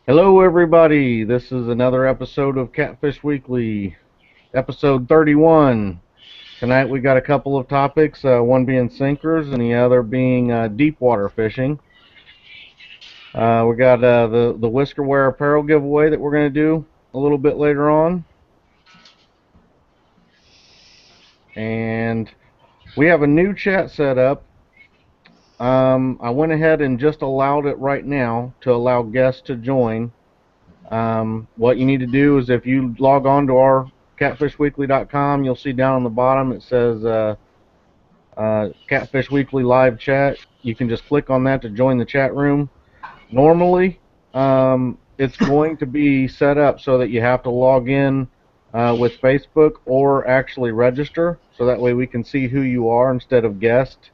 Hello, everybody. This is another episode of Catfish Weekly, episode 31. Tonight we got a couple of topics, one being sinkers and the other being deep water fishing. We got the Whisker Wear apparel giveaway that we're going to do a little bit later on. And we have a new chat set up. I went ahead and just allowed it right now to allow guests to join. What you need to do is if you log on to our catfishweekly.com, you'll see down on the bottom it says Catfish Weekly live chat. You can just click on that to join the chat room. Normally, it's going to be set up so that you have to log in with Facebook or actually register, so that way we can see who you are instead of guest.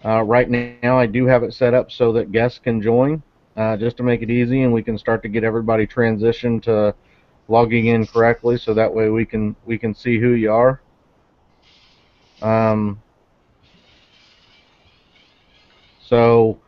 Right now, I do have it set up so that guests can join. Just to make it easy, and we can start to get everybody transitioned to logging in correctly, so that way we can see who you are. So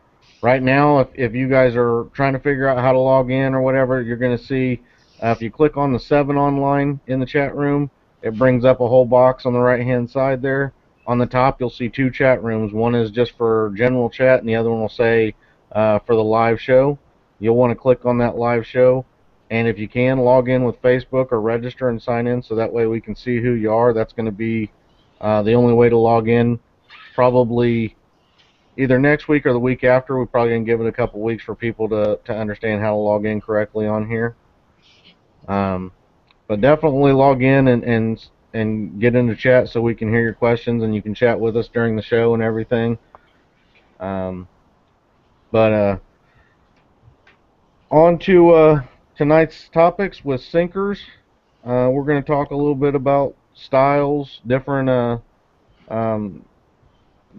right now, if you guys are trying to figure out how to log in or whatever, you're going to see if you click on the 7 online in the chat room, it brings up a whole box on the right hand side there. On the top, you'll see 2 chat rooms. One is just for general chat, and the other one will say for the live show. You'll want to click on that live show, and if you can, log in with Facebook or register and sign in, so that way we can see who you are. That's going to be the only way to log in. Probably either next week or the week after. We're probably going to give it a couple weeks for people to understand how to log in correctly on here. But definitely log in and get into chat so we can hear your questions, and you can chat with us during the show and everything. On to tonight's topics with sinkers. We're going to talk a little bit about styles, different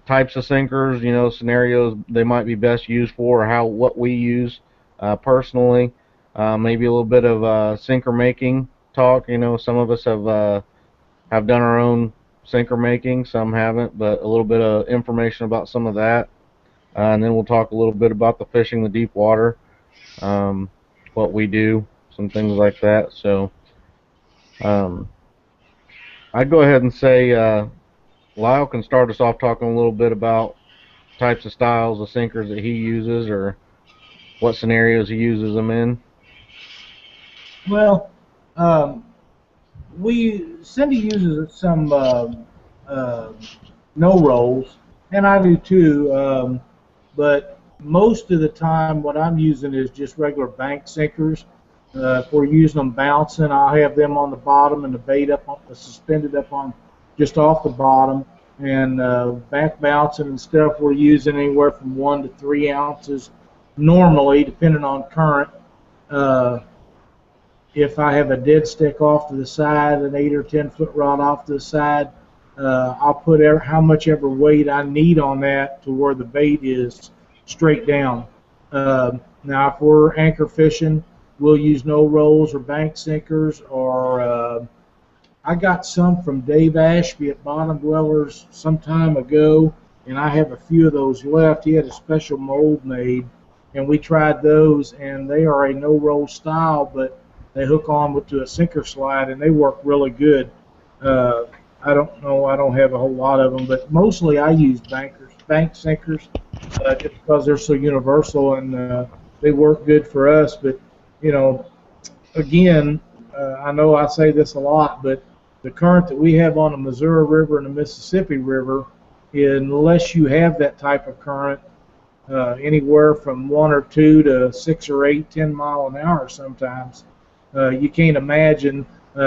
types of sinkers, scenarios they might be best used for, or what we use personally. Maybe a little bit of sinker making talk. Some of us have done our own sinker making, some haven't, but a little bit of information about some of that. And then we'll talk a little bit about the fishing the deep water, what we do, some things like that. So I'd go ahead and say Lyle can start us off talking a little bit about types of styles of sinkers that he uses, or what scenarios he uses them in. Well, Cindy uses some no rolls, and I do too. But most of the time, what I'm using is just regular bank sinkers. If we're using them bouncing, I'll have them on the bottom and the bait suspended up on just off the bottom. And back bouncing and stuff, we're using anywhere from 1 to 3 ounces normally, depending on current. If I have a dead stick off to the side, an 8 or 10 foot rod off to the side, I'll put how much ever weight I need on that to where the bait is straight down. Now, if we're anchor fishing, we'll use no rolls or bank sinkers, or I got some from Dave Ashby at Bottom Dwellers some time ago, and I have a few of those left. He had a special mold made, and we tried those, and they are a no-roll style, but they hook on to a sinker slide, and they work really good. I don't know, I don't have a whole lot of them, but mostly I use bank sinkers, just because they're so universal, and they work good for us. But, again, I know I say this a lot, but the current that we have on the Missouri River and the Mississippi River, unless you have that type of current, anywhere from 1 or 2 to 6 or 8, 10 mile an hour sometimes, you can't imagine. We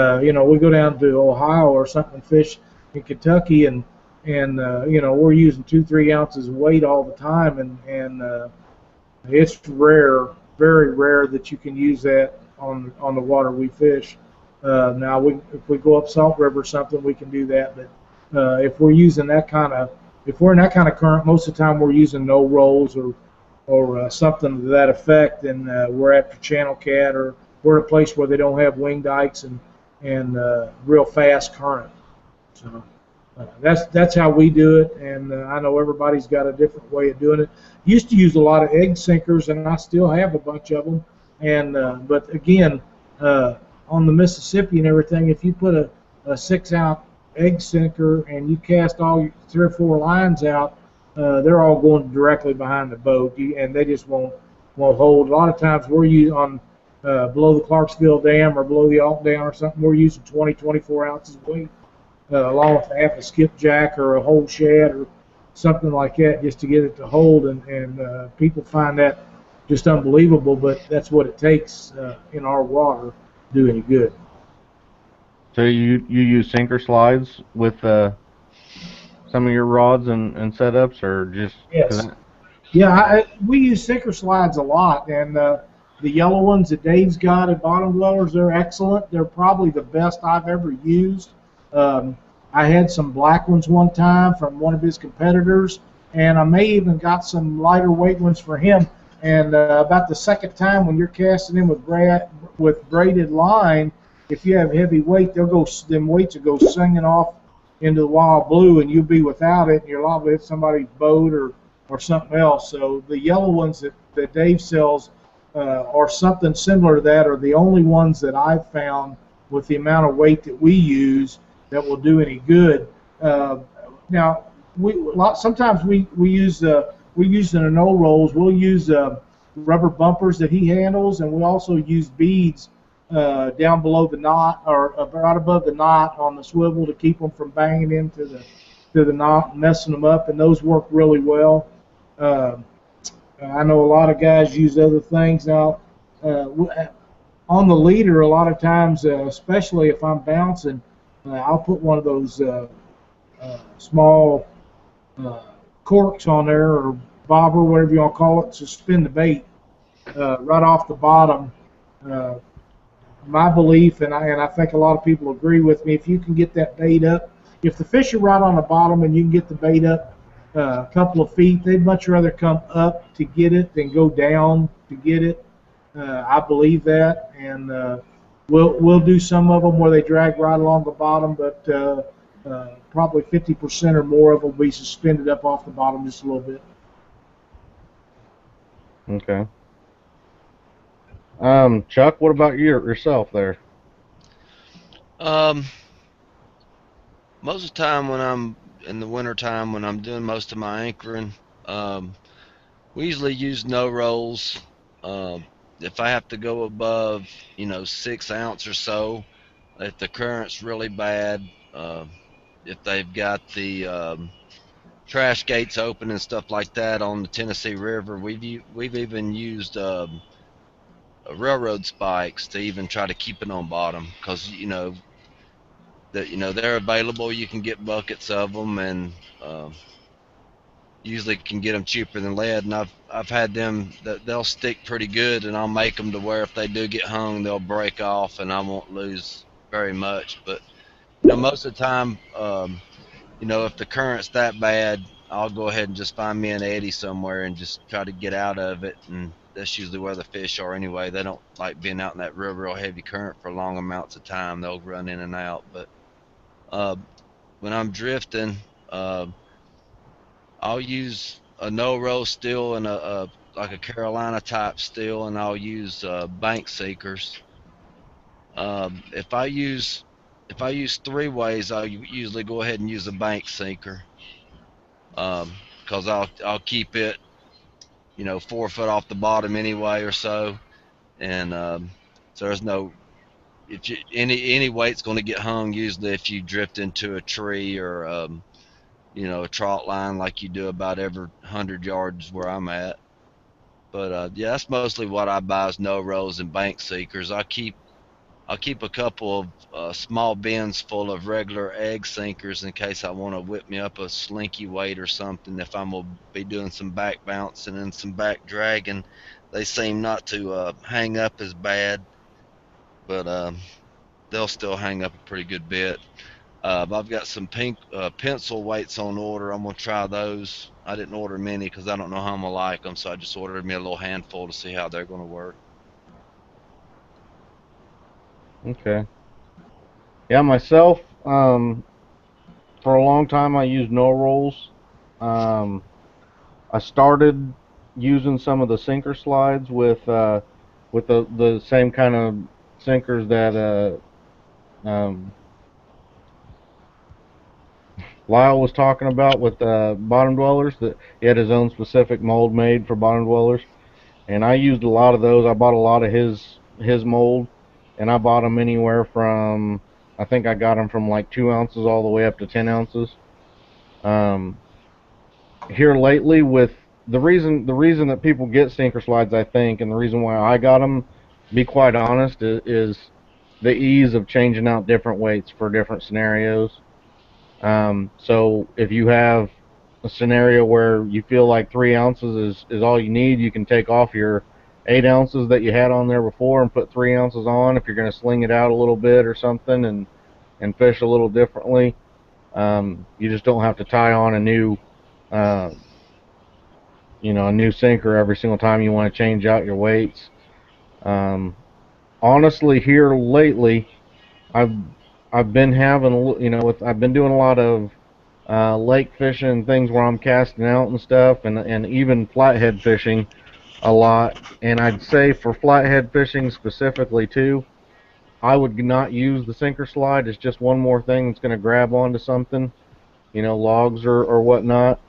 go down to Ohio or something, fish in Kentucky, and we're using 2-3 ounces of weight all the time, and it's rare, very rare, that you can use that on the water we fish. Now, if we go up Salt River or something, we can do that. But if we're using if we're in that kind of current, most of the time we're using no rolls or something to that effect, and we're after channel cat, or we're at a place where they don't have wing dikes and real fast current. So that's how we do it, and I know everybody's got a different way of doing it. Used to use a lot of egg sinkers, and I still have a bunch of them. And but again, on the Mississippi and everything, if you put a 6 ounce egg sinker and you cast all your 3 or 4 lines out, they're all going directly behind the boat, and they just won't hold. A lot of times on below the Clarksville Dam or below the Alt Dam or something, we're using 20, 24 ounces weight, along with half a skipjack or a whole shad or something like that, just to get it to hold. And people find that just unbelievable, but that's what it takes in our water to do any good. So you use sinker slides with some of your rods and setups, or just because? Yes. Yeah, we use sinker slides a lot, and the yellow ones that Dave's got at Bottom Dwellers, they're excellent. They're probably the best I've ever used. Um, I had some black ones one time from one of his competitors, and I may even got some lighter weight ones for him. And about the second time when you're casting in with braided line, if you have heavy weight, them weights will go singing off into the wild blue, and you'll be without it, and you're liable to hit somebody's boat or something else. So the yellow ones that Dave sells or something similar to that are the only ones that I've found with the amount of weight that we use that will do any good. Now, sometimes we use in the no rolls. We'll use rubber bumpers that he handles, and we also use beads down below the knot or right above the knot on the swivel to keep them from banging into the knot and messing them up, and those work really well. Uh, I know a lot of guys use other things now. On the leader, a lot of times, especially if I'm bouncing, I'll put one of those small uh, corks on there, or bobber, whatever you want to call it, to spin the bait right off the bottom. Uh, my belief, and I think a lot of people agree with me, if you can get that bait up, if the fish are right on the bottom and you can get the bait up a couple of feet, they'd much rather come up to get it than go down to get it. I believe that, and we'll do some of them where they drag right along the bottom, but probably 50% or more of them will be suspended up off the bottom just a little bit. Okay. Chuck, what about yourself there? Um, Most of the time when I'm in the winter time when I'm doing most of my anchoring, um, we usually use no rolls. If I have to go above, 6 ounce or so, if the current's really bad, if they've got the trash gates open and stuff like that on the Tennessee River, we've even used railroad spikes to even try to keep it on bottom because that they're available. You can get buckets of them, and usually can get them cheaper than lead. And I've had them that they'll stick pretty good, and I'll make them to where if they do get hung, they'll break off, and I won't lose very much. But most of the time, if the current's that bad, I'll go ahead and just find me an eddy somewhere and just try to get out of it. And that's usually where the fish are anyway. They don't like being out in that real heavy current for long amounts of time. They'll run in and out. But uh, when I'm drifting, uh, I'll use a no roll steel and a like a Carolina type steel, and I'll use bank seekers. If I use three ways, I'll usually go ahead and use a bank sinker because I'll keep it 4 foot off the bottom anyway or so, and so there's no if you, any weight's going to get hung usually if you drift into a tree or a trot line like you do about every 100 yards where I'm at. But yeah, that's mostly what I buy is no rolls and bank seekers. I'll keep a couple of small bins full of regular egg sinkers in case I want to whip me up a slinky weight or something. If I'm gonna be doing some back bouncing and some back dragging, they seem not to hang up as bad, but they'll still hang up a pretty good bit. I've got some pink pencil weights on order. I'm gonna try those. I didn't order many because I don't know how I'm gonna like them, so I just ordered me a little handful to see how they're gonna work. Okay. Yeah, myself. For a long time, I used no rolls. Um, I started using some of the sinker slides with with the same kind of sinkers that Lyle was talking about with bottom dwellers. That he had his own specific mold made for bottom dwellers, and I used a lot of those. I bought a lot of his mold, and I bought them anywhere from, I think I got them from like 2 ounces all the way up to 10 ounces. Um, Here lately, with the reason that people get sinker slides, I think, and the reason why I got them, to be quite honest, is the ease of changing out different weights for different scenarios. So if you have a scenario where you feel like 3 ounces is all you need, you can take off your 8 ounces that you had on there before and put 3 ounces on if you're going to sling it out a little bit or something and fish a little differently. You just don't have to tie on uh, a new sinker every single time you want to change out your weights. Um, Honestly, here lately, I've I've been having, I've been doing a lot of lake fishing, things where I'm casting out and stuff, and even flathead fishing a lot. And I'd say for flathead fishing specifically too, I would not use the sinker slide. It's just one more thing that's going to grab onto something, logs or whatnot.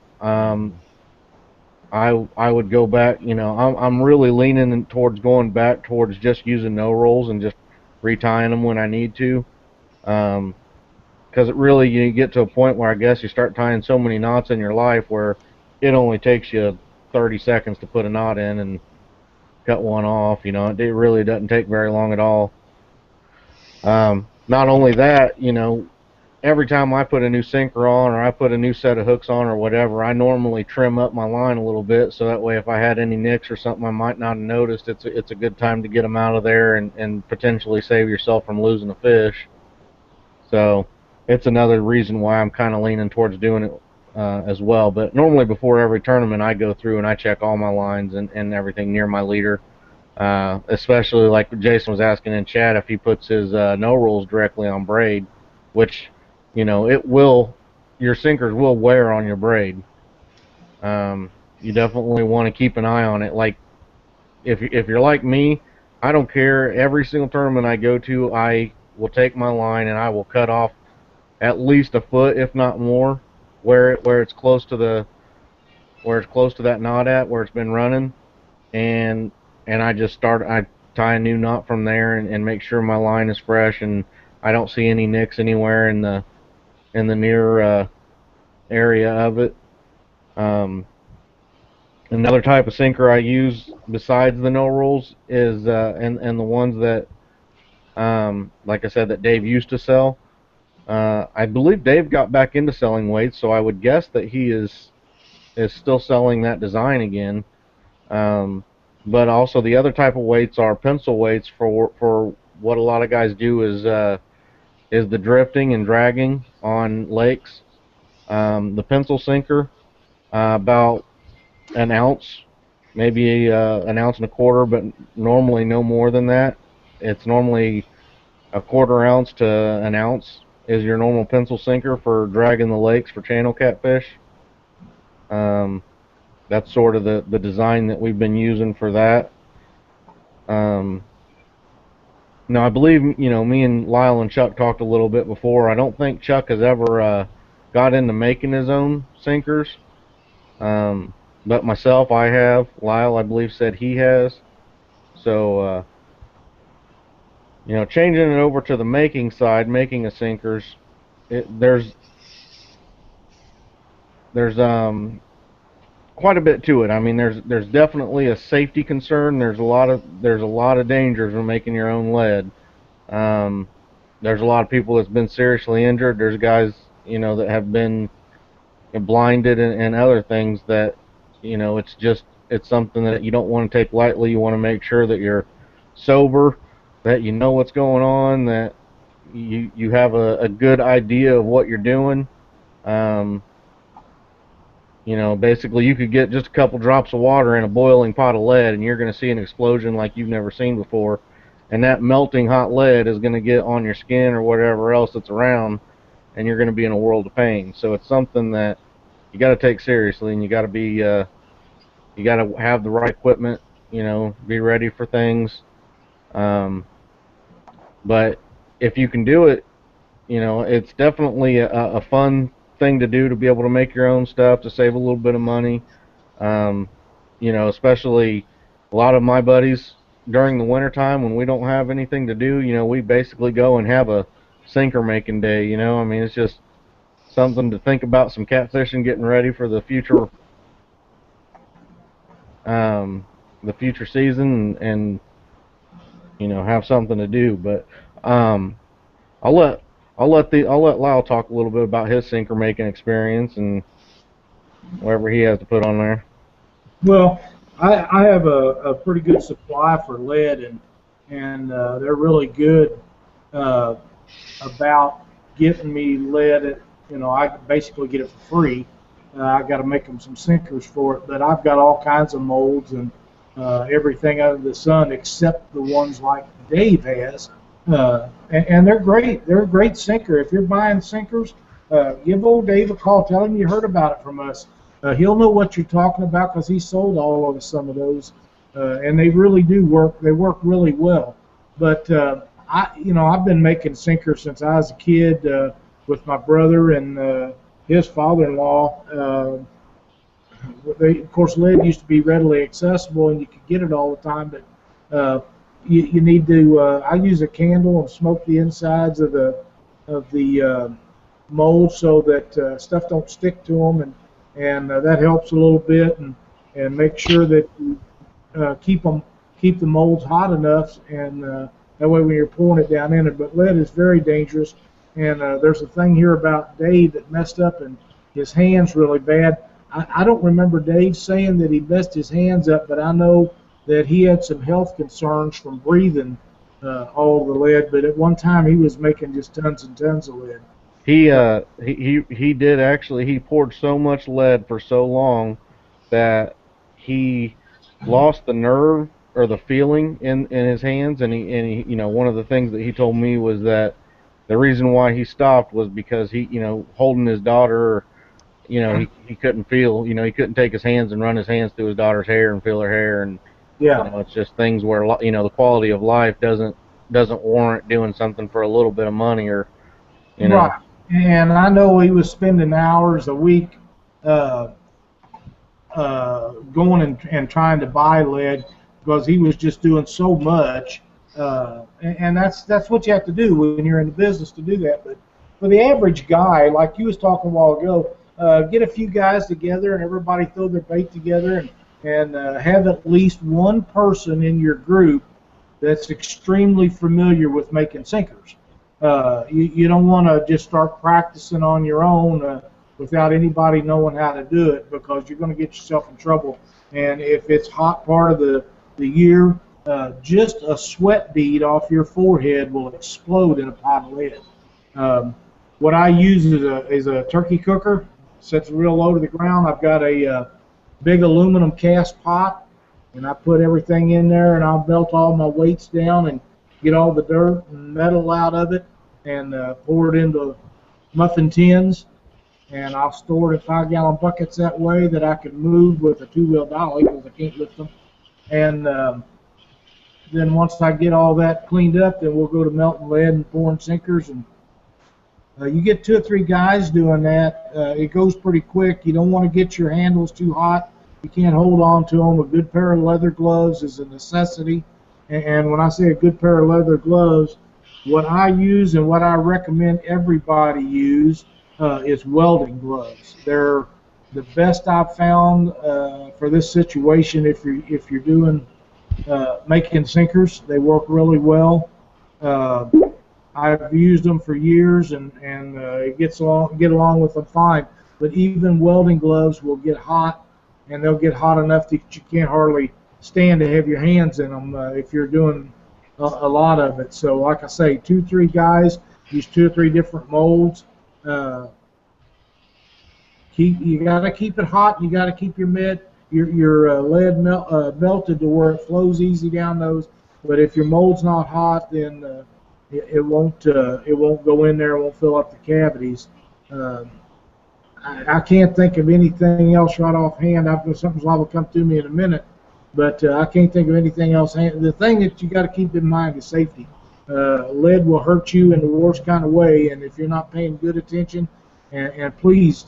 I would go back. I'm really leaning towards going back towards just using no rolls and just retying them when I need to. Um, because it really, you get to a point where I guess you start tying so many knots in your life where it only takes you 30 seconds to put a knot in and cut one off. It really doesn't take very long at all. Not only that, every time I put a new sinker on or I put a new set of hooks on or whatever, I normally trim up my line a little bit so that way if I had any nicks or something I might not have noticed, it's a good time to get them out of there and potentially save yourself from losing a fish. So it's another reason why I'm kind of leaning towards doing it as well. But normally before every tournament, I go through and I check all my lines and everything near my leader. Especially like Jason was asking in chat if he puts his no rules directly on braid, which your sinkers will wear on your braid. You definitely want to keep an eye on it. Like if you're like me, I don't care. Every single tournament I go to, I will take my line and I will cut off at least a foot, if not more, where it's close to that knot at where it's been running, and I tie a new knot from there and make sure my line is fresh and I don't see any nicks anywhere in the near area of it. Um, Another type of sinker I use besides the no rolls is and the ones that like I said that Dave used to sell. I believe Dave got back into selling weights, so I would guess that he is still selling that design again. Um, but also the other type of weights are pencil weights for what a lot of guys do is the drifting and dragging on lakes. The pencil sinker, about an ounce, maybe an ounce and a quarter, but normally no more than that. It's normally a quarter ounce to an ounce is your normal pencil sinker for dragging the lakes for channel catfish. Um, that's sort of the design that we've been using for that. Um, Now, I believe, me and Lyle and Chuck talked a little bit before. I don't think Chuck has ever got into making his own sinkers. But myself, I have. Lyle, I believe, said he has. So, changing it over to the making side, making a sinkers, it, there's quite a bit to it. I mean, there's definitely a safety concern. There's a lot of dangers in making your own lead. Um, there's a lot of people that's been seriously injured. There's guys, that have been blinded and other things that, it's something that you don't want to take lightly. You want to make sure that you're sober, that you know what's going on, that you have a good idea of what you're doing. Um, Basically you could get just a couple drops of water in a boiling pot of lead and you're going to see an explosion like you've never seen before. And that melting hot lead is going to get on your skin or whatever else that's around, and you're going to be in a world of pain. So it's something that you got to take seriously, and you got to have the right equipment, be ready for things. Um, but if you can do it, it's definitely a fun thing to do to be able to make your own stuff to save a little bit of money. Um, especially a lot of my buddies during the wintertime when we don't have anything to do, we basically go and have a sinker making day. I mean, it's just something to think about, some catfishing, getting ready for um, the future season, and have something to do. But um, I'll let I'll let Lyle talk a little bit about his sinker making experience and whatever he has to put on there. Well, I have a pretty good supply for lead, and they're really good uh, about getting me lead. I basically get it for free. I got to make them some sinkers for it, but I've got all kinds of molds and everything under the sun except the ones like Dave has, and they're great. They're a great sinker. If you're buying sinkers, give old Dave a call. Tell him you heard about it from us. He'll know what you're talking about because he sold all of us some of those, and they really do work. They work really well. But I've been making sinkers since I was a kid with my brother and his father-in-law. Of course, lead used to be readily accessible and you could get it all the time, but you need to. I use a candle and smoke the insides of the mold so that stuff don't stick to them, and that helps a little bit, and make sure that you keep the molds hot enough, and that way when you're pouring it down in it. But lead is very dangerous, and there's a thing here about Dave that messed up and his hands really bad. I don't remember Dave saying that he messed his hands up, but I know that he had some health concerns from breathing all the lead. But at one time he was making just tons and tons of lead. He did actually. He poured so much lead for so long that he lost the nerve or the feeling in his hands, and he one of the things that he told me was that the reason why he stopped was because he holding his daughter, he couldn't feel, he couldn't take his hands and run his hands through his daughter's hair and feel her hair, and Yeah. it's just things where the quality of life doesn't warrant doing something for a little bit of money, or you know Right. And I know he was spending hours a week uh, going and trying to buy lead because he was just doing so much. And that's what you have to do when you're in the business to do that. But for the average guy, like you was talking a while ago, get a few guys together and everybody throw their bait together, and have at least one person in your group that's extremely familiar with making sinkers. You don't want to just start practicing on your own without anybody knowing how to do it, because you're going to get yourself in trouble. And if it's hot part of the year, just a sweat bead off your forehead will explode in a pot of lead. What I use is a turkey cooker. Sets real low to the ground. I've got a big aluminum cast pot, and I put everything in there, and I'll melt all my weights down and get all the dirt and metal out of it, and pour it into muffin tins, and I'll store it in 5-gallon buckets that way that I can move with a two-wheel dolly because I can't lift them. And then once I get all that cleaned up, then we'll go to melting lead and pouring sinkers. And you get 2 or 3 guys doing that, it goes pretty quick. You don't want to get your handles too hot. You can't hold on to them. A good pair of leather gloves is a necessity. And when I say a good pair of leather gloves, what I use and what I recommend everybody use is welding gloves. They're the best I've found for this situation. If you're doing making sinkers, they work really well. Uh, I've used them for years, and it get along with them fine. But even welding gloves will get hot, and they'll get hot enough that you can't hardly stand to have your hands in them if you're doing a lot of it. So, like I say, 2, 3 guys use 2 or 3 different molds. Uh, you got to keep it hot. You got to keep your lead melted to where it flows easy down those. But if your mold's not hot, then it won't go in there. It won't fill up the cavities. Uh, I can't think of anything else right offhand. Something's liable to come to me in a minute. But I can't think of anything else. The thing that you got to keep in mind is safety. Lead will hurt you in the worst kind of way, and if you're not paying good attention, and please,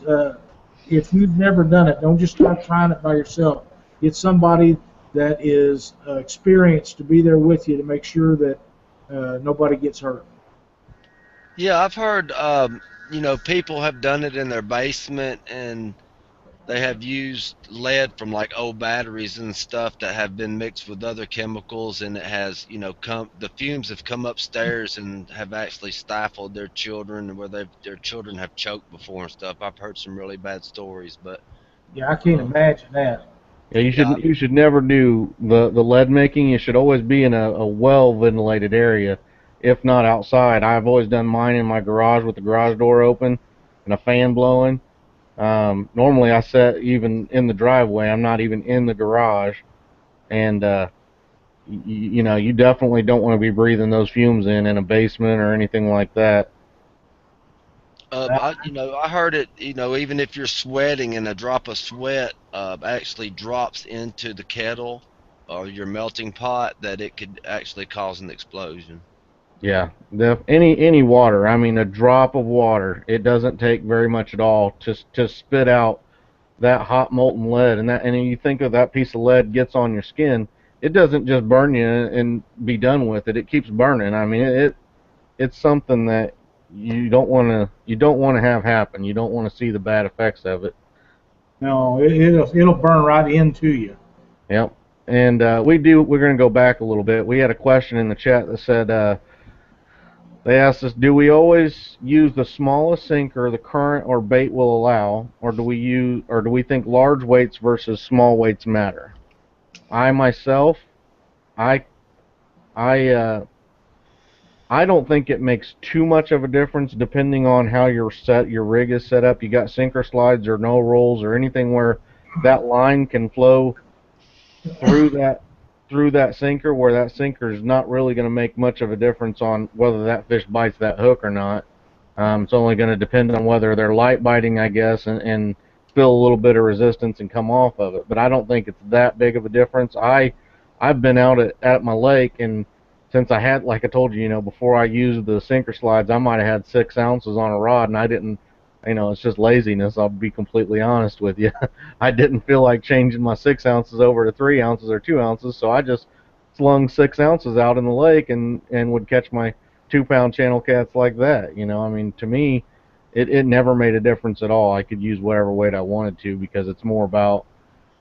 if you've never done it, don't just start trying it by yourself. Get somebody that is experienced to be there with you to make sure that nobody gets hurt. Yeah, I've heard people have done it in their basement, and they have used lead from like old batteries and stuff that have been mixed with other chemicals, and it has, come the fumes have come upstairs and have actually stifled their children, where their children have choked before and stuff. I've heard some really bad stories, but Yeah, I can't um, imagine that. Yeah, yeah, you should never do the lead making. You should always be in a well ventilated area, if not outside. I've always done mine in my garage with the garage door open and a fan blowing. Normally I set even in the driveway. I'm not even in the garage, and you definitely don't want to be breathing those fumes in a basement or anything like that. I heard it. Even if you're sweating and a drop of sweat actually drops into the kettle or your melting pot, that it could actually cause an explosion. Yeah, any water. I mean, a drop of water. It doesn't take very much at all to spit out that hot molten lead, and you think of that piece of lead gets on your skin. It doesn't just burn you and be done with it. It keeps burning. I mean, it's something that you don't want to have happen. You don't want to see the bad effects of it. No, it'll burn right into you. Yep. And we're going to go back a little bit. We had a question in the chat that said they asked us, do we always use the smallest sinker the current or bait will allow, or do we think large weights versus small weights matter? I myself, I I I don't think it makes too much of a difference depending on how your rig is set up. You got sinker slides or no rolls or anything where that line can flow through that sinker, where that sinker is not really going to make much of a difference on whether that fish bites that hook or not. It's only going to depend on whether they're light biting, I guess, and feel a little bit of resistance and come off of it. But I don't think it's that big of a difference. I've been out at my lake, and since I had, like I told you, before I used the sinker slides, I might have had 6 ounces on a rod, and I didn't. It's just laziness. I'll be completely honest with you. I didn't feel like changing my 6 ounces over to 3 ounces or 2 ounces, so I just slung 6 ounces out in the lake and would catch my 2 pound channel cats like that. I mean, to me, it never made a difference at all. I could use whatever weight I wanted to because it's more about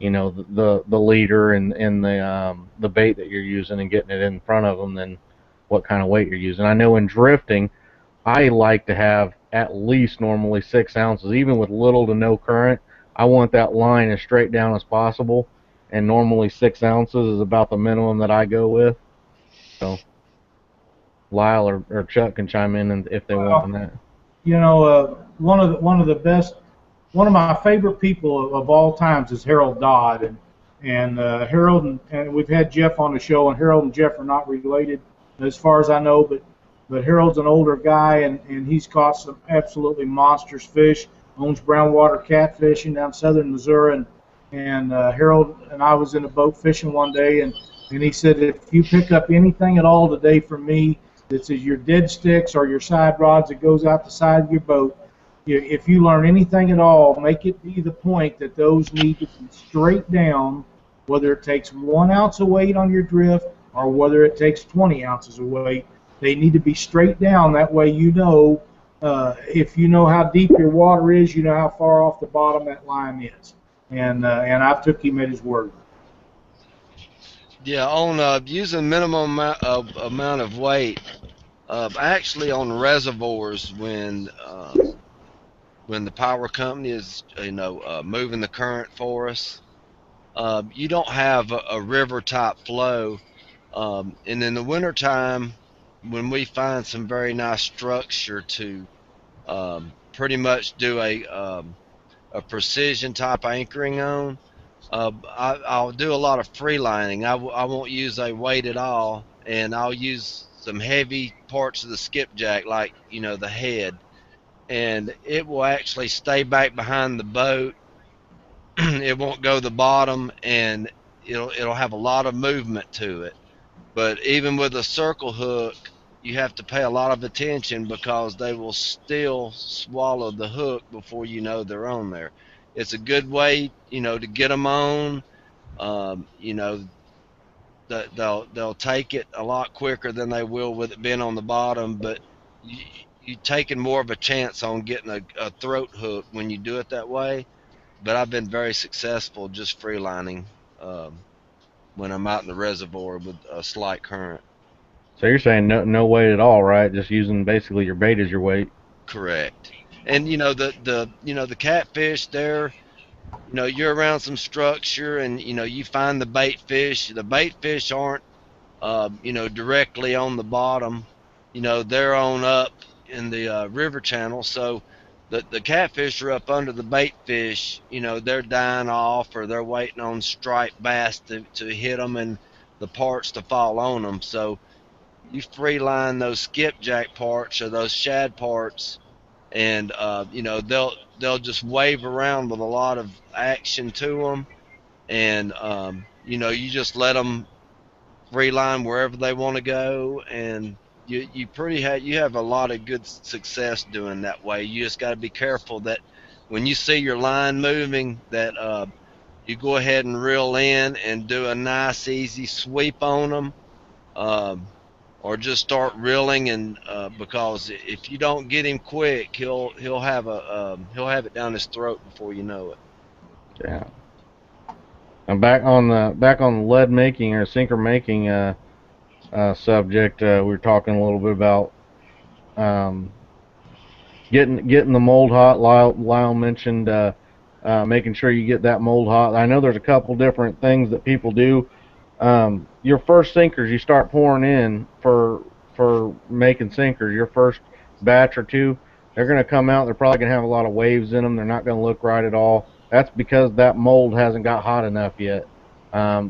the leader and the bait that you're using and getting it in front of them than what kind of weight you're using. I know in drifting, I like to have at least normally 6 ounces, even with little to no current. I want that line as straight down as possible, and normally 6 ounces is about the minimum that I go with. So Lyle or Chuck can chime in if they want on Well, that. One of my favorite people of all times is Harold Dodd, and Harold and we've had Jeff on the show, and Harold and Jeff are not related as far as I know, but Harold's an older guy, and he's caught some absolutely monstrous fish. Owns brown water catfishing down southern Missouri, and Harold and I was in a boat fishing one day, and he said, if you pick up anything at all today from me that says your dead sticks or your side rods that goes out the side of your boat, if you learn anything at all, make it be the point that those need to be straight down, whether it takes 1 ounce of weight on your drift or whether it takes 20 ounces of weight. They need to be straight down. That way if you know how deep your water is, you know how far off the bottom that line is. And I took him at his word. Yeah, on using minimum amount of weight, actually on reservoirs when the power company is moving the current for us, you don't have a river type flow, and in the wintertime when we find some very nice structure to pretty much do a precision type anchoring on, I'll do a lot of free lining. I won't use a weight at all, and I'll use some heavy parts of the skipjack, like the head, and it will actually stay back behind the boat. It won't go to the bottom, and it'll have a lot of movement to it. But even with a circle hook, you have to pay a lot of attention because they will still swallow the hook before you know they're on there. It's a good way, to get them on. You know, they'll take it a lot quicker than they will with it being on the bottom. But you you taking more of a chance on getting a throat hook when you do it that way. But I've been very successful just freelining when I'm out in the reservoir with a slight current. So you're saying no weight at all, right? Just using basically your bait as your weight. Correct. And the catfish there, you're around some structure and you find the bait fish. The bait fish aren't directly on the bottom. They're on up in the river channel. So the catfish are up under the bait fish. They're dying off or they're waiting on striped bass to hit them and the parts to fall on them. So you free line those skipjack parts or those shad parts, and they'll just wave around with a lot of action to them, and you just let them free line wherever they want to go, and you have a lot of good success doing that way. You just got to be careful that when you see your line moving, that you go ahead and reel in and do a nice easy sweep on them. Um, or just start reeling and because if you don't get him quick, he'll have it down his throat before you know it. Yeah. I'm back on the lead making or sinker making subject. We were talking a little bit about um, getting the mold hot. Lyle mentioned making sure you get that mold hot. I know there's a couple different things that people do. Your first sinkers you start pouring in for making sinkers, your first batch or two, they're going to come out. They're probably going to have a lot of waves in them. They're not going to look right at all. That's because that mold hasn't got hot enough yet.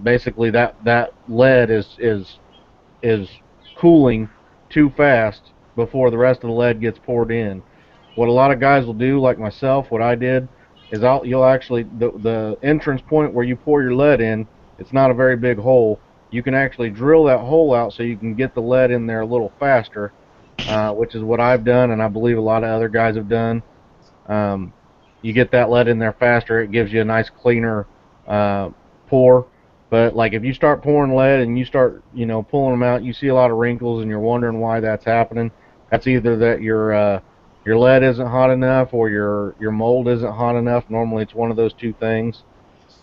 Basically, that lead is cooling too fast before the rest of the lead gets poured in. What a lot of guys will do, like myself, what I did is you'll actually the entrance point where you pour your lead in, it's not a very big hole. You can actually drill that hole out so you can get the lead in there a little faster, which is what I've done, and I believe a lot of other guys have done. Um, you get that lead in there faster, it gives you a nice cleaner pour. But like if you start pouring lead and you start pulling them out, you see a lot of wrinkles and you're wondering why that's happening. That's either that your lead isn't hot enough or your mold isn't hot enough. Normally it's one of those two things.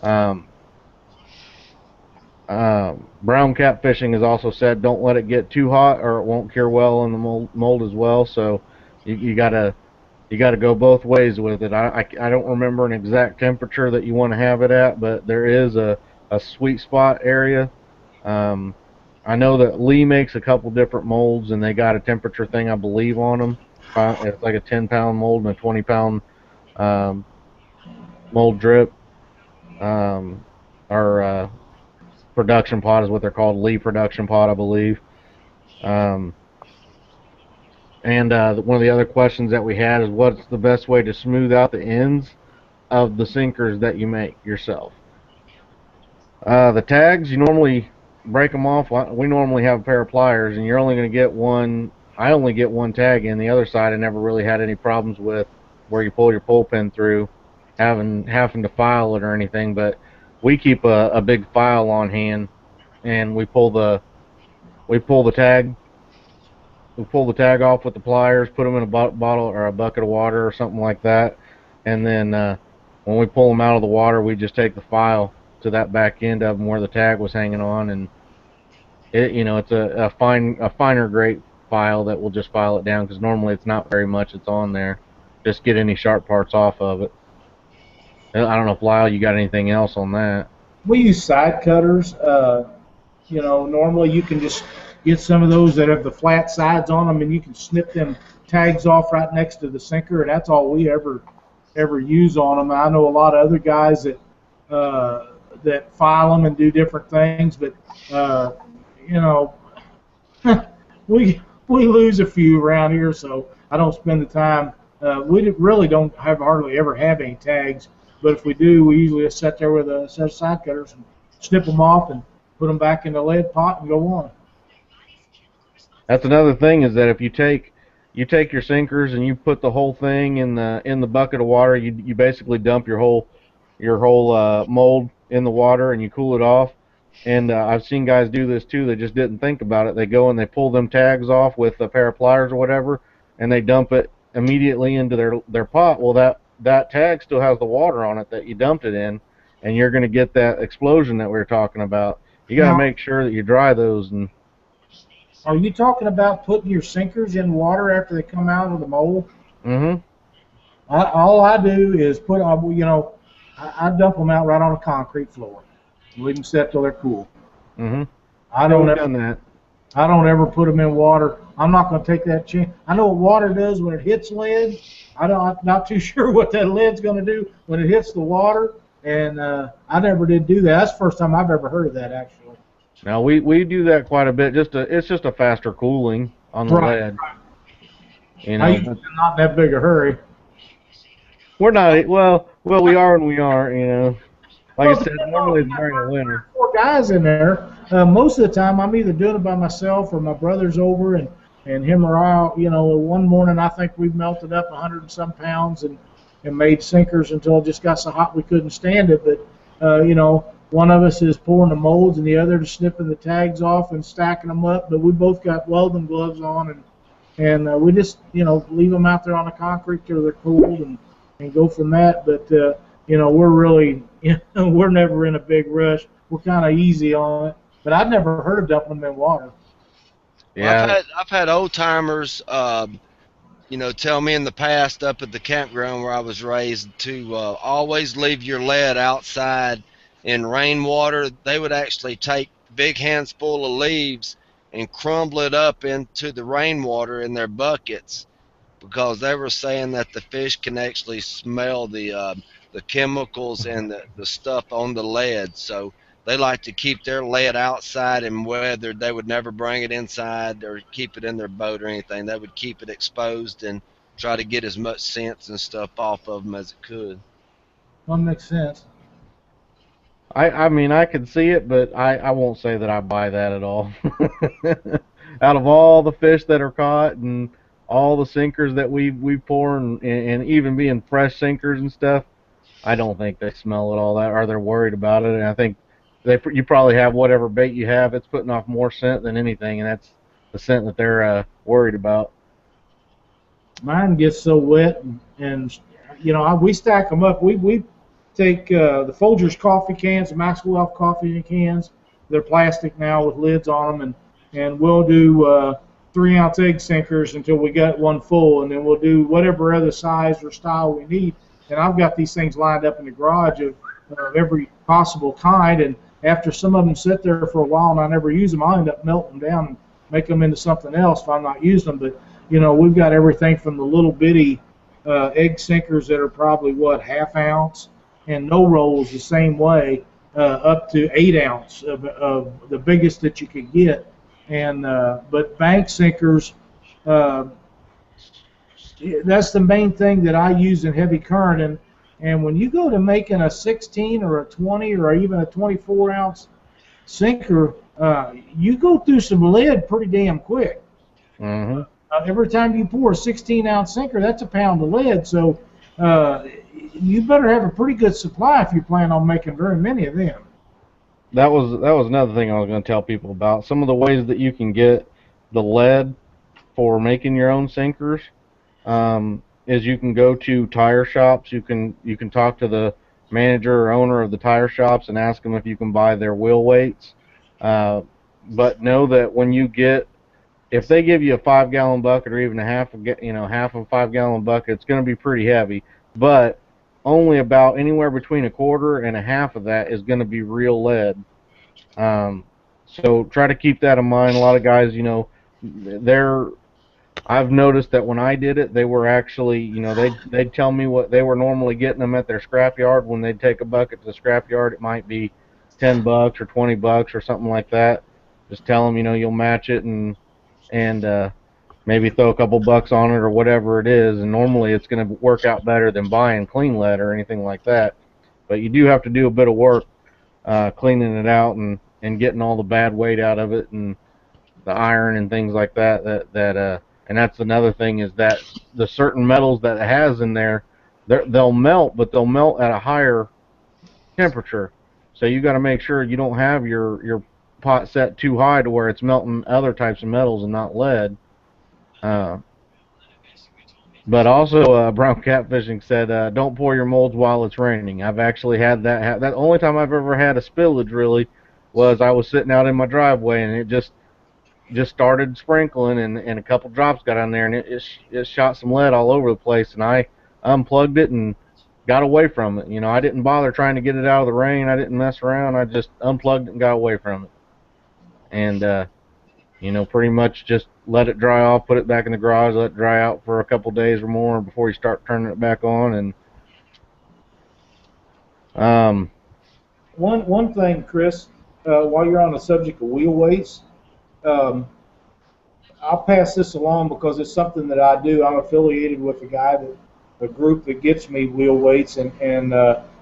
Um, Brown catfishing is also said don't let it get too hot or it won't cure well in the mold as well. So you gotta go both ways with it. I don't remember an exact temperature that you want to have it at, but there is a sweet spot area. Um, I know that Lee makes a couple different molds and they got a temperature thing I believe on them. It's like a 10-pound mold and a 20-pound um, mold drip. Um, or production pot is what they're called. Lee production pot, I believe. Um, and one of the other questions that we had is what's the best way to smooth out the ends of the sinkers that you make yourself? The tags, you normally break them off. We normally have a pair of pliers, and you're only going to get one. I only get one tag in. The other side, I never really had any problems with where you pull your pull pin through, having to file it or anything. But we keep a big file on hand, and we pull the tag. We pull the tag off with the pliers, put them in a bottle or a bucket of water or something like that, and then when we pull them out of the water, we just take the file to that back end of them where the tag was hanging on, and it's a finer grade file that will just file it down because normally it's not very much that's on there. Just get any sharp parts off of it. I don't know if Lyle, you got anything else on that? We use side cutters. Normally you can just get some of those that have the flat sides on them, and you can snip them tags off right next to the sinker, and that's all we ever use on them. I know a lot of other guys that file them and do different things, but you know, we lose a few around here, so I don't spend the time. We really don't hardly ever have any tags, but if we do, we usually just sit there with a set of side cutters and snip them off and put them back in the lead pot and go on. That's another thing, is that if you take your sinkers and you put the whole thing in the bucket of water, you basically dump your whole mold in the water and you cool it off. And I've seen guys do this too. They just didn't think about it. They go and they pull them tags off with a pair of pliers or whatever, and they dump it immediately into their pot. Well, that tag still has the water on it that you dumped it in, and you're going to get that explosion that we were talking about. You got to Now, make sure that you dry those. And are you talking about putting your sinkers in water after they come out of the mold? mm-hmm. All I do is I dump them out right on the concrete floor. Leave them set till they're cool. Mm-hmm. I We've don't done that. I don't ever put them in water. I'm not going to take that chance. I know what water does when it hits lead. I'm not too sure what that lead's going to do when it hits the water. And I never did do that. That's the first time I've ever heard of that, actually. Now we do that quite a bit. It's just a faster cooling on the lead. You I know, usually not in that big a hurry. we're not well we are and we aren't. You know, like Well, I said, normally it's during the winter. 4 guys in there. Most of the time, I'm either doing it by myself or my brother's over, and him or I. One morning I think we melted up 100 and some pounds and made sinkers until it just got so hot we couldn't stand it. But one of us is pouring the molds and the other is snipping the tags off and stacking them up. But we both got welding gloves on, and we just leave them out there on the concrete till they're cooled and go from that. But we're really we're never in a big rush. We're kind of easy on it. But I've never heard of dumping them in water. Yeah. I've had old timers, tell me in the past up at the campground where I was raised to always leave your lead outside in rainwater. They would actually take big hands full of leaves and crumble it up into the rainwater in their buckets, because they were saying that the fish can actually smell the chemicals and the stuff on the lead. So they like to keep their lead outside, and whether they would never bring it inside or keep it in their boat or anything, they would keep it exposed and try to get as much scents and stuff off of them as it could. That makes sense. I mean, I can see it, but I won't say that I buy that at all. Out of all the fish that are caught and all the sinkers that we pour, and even being fresh sinkers and stuff, I don't think they smell it all that, or they're worried about it. And I think you probably have whatever bait you have, it's putting off more scent than anything, and that's the scent that they're worried about. Mine gets so wet, and we stack them up. We take the Folgers coffee cans, the Maxwell coffee cans. They're plastic now with lids on them, and we'll do 3-ounce egg sinkers until we got one full, and then we'll do whatever other size or style we need. And I've got these things lined up in the garage of every possible kind, and after some of them sit there for a while and I never use them, I'll end up melting them down and make them into something else if I'm not using them. But we've got everything from the little bitty egg sinkers that are probably ½ ounce, and no rolls the same way, up to 8 ounce of the biggest that you could get. And but bank sinkers, that's the main thing that I use in heavy current. And when you go to making a 16 or a 20 or even a 24-ounce sinker, you go through some lead pretty damn quick. Mm-hmm. Every time you pour a 16-ounce sinker, that's a pound of lead. So you better have a pretty good supply if you plan on making very many of them. That was another thing I was going to tell people about. Some of the ways that you can get the lead for making your own sinkers. Is you can go to tire shops. You can talk to the manager or owner of the tire shops and ask them if you can buy their wheel weights. But know that if they give you a 5-gallon bucket or even half of a 5-gallon bucket, it's going to be pretty heavy. But only about anywhere between a quarter and a half of that is going to be real lead. So try to keep that in mind. A lot of guys, I've noticed that when I did it, they were actually, they'd tell me what they were normally getting them at their scrapyard. When they'd take a bucket to the scrapyard, it might be $10 or $20 or something like that. Just tell them, you'll match it and maybe throw a couple bucks on it or whatever it is. And normally it's going to work out better than buying clean lead or anything like that. But you do have to do a bit of work cleaning it out and getting all the bad weight out of it and the iron and things like that. And that's another thing is that the certain metals that it has in there, they'll melt, but they'll melt at a higher temperature. So you got to make sure you don't have your pot set too high to where it's melting other types of metals and not lead. But also, Brown Catfishing said, don't pour your molds while it's raining. I've actually had that. That only time I've ever had a spillage really was I was sitting out in my driveway and it just started sprinkling and a couple drops got on there and it shot some lead all over the place and I unplugged it and got away from it. You know, I didn't bother trying to get it out of the rain. I didn't mess around. I just unplugged it and got away from it. And you know, pretty much just let it dry off, put it back in the garage, let it dry out for a couple days or more before you start turning it back on. And one thing, Chris, while you're on the subject of wheel weights, I'll pass this along because it's something that I do. I'm affiliated with a group that gets me wheel weights, and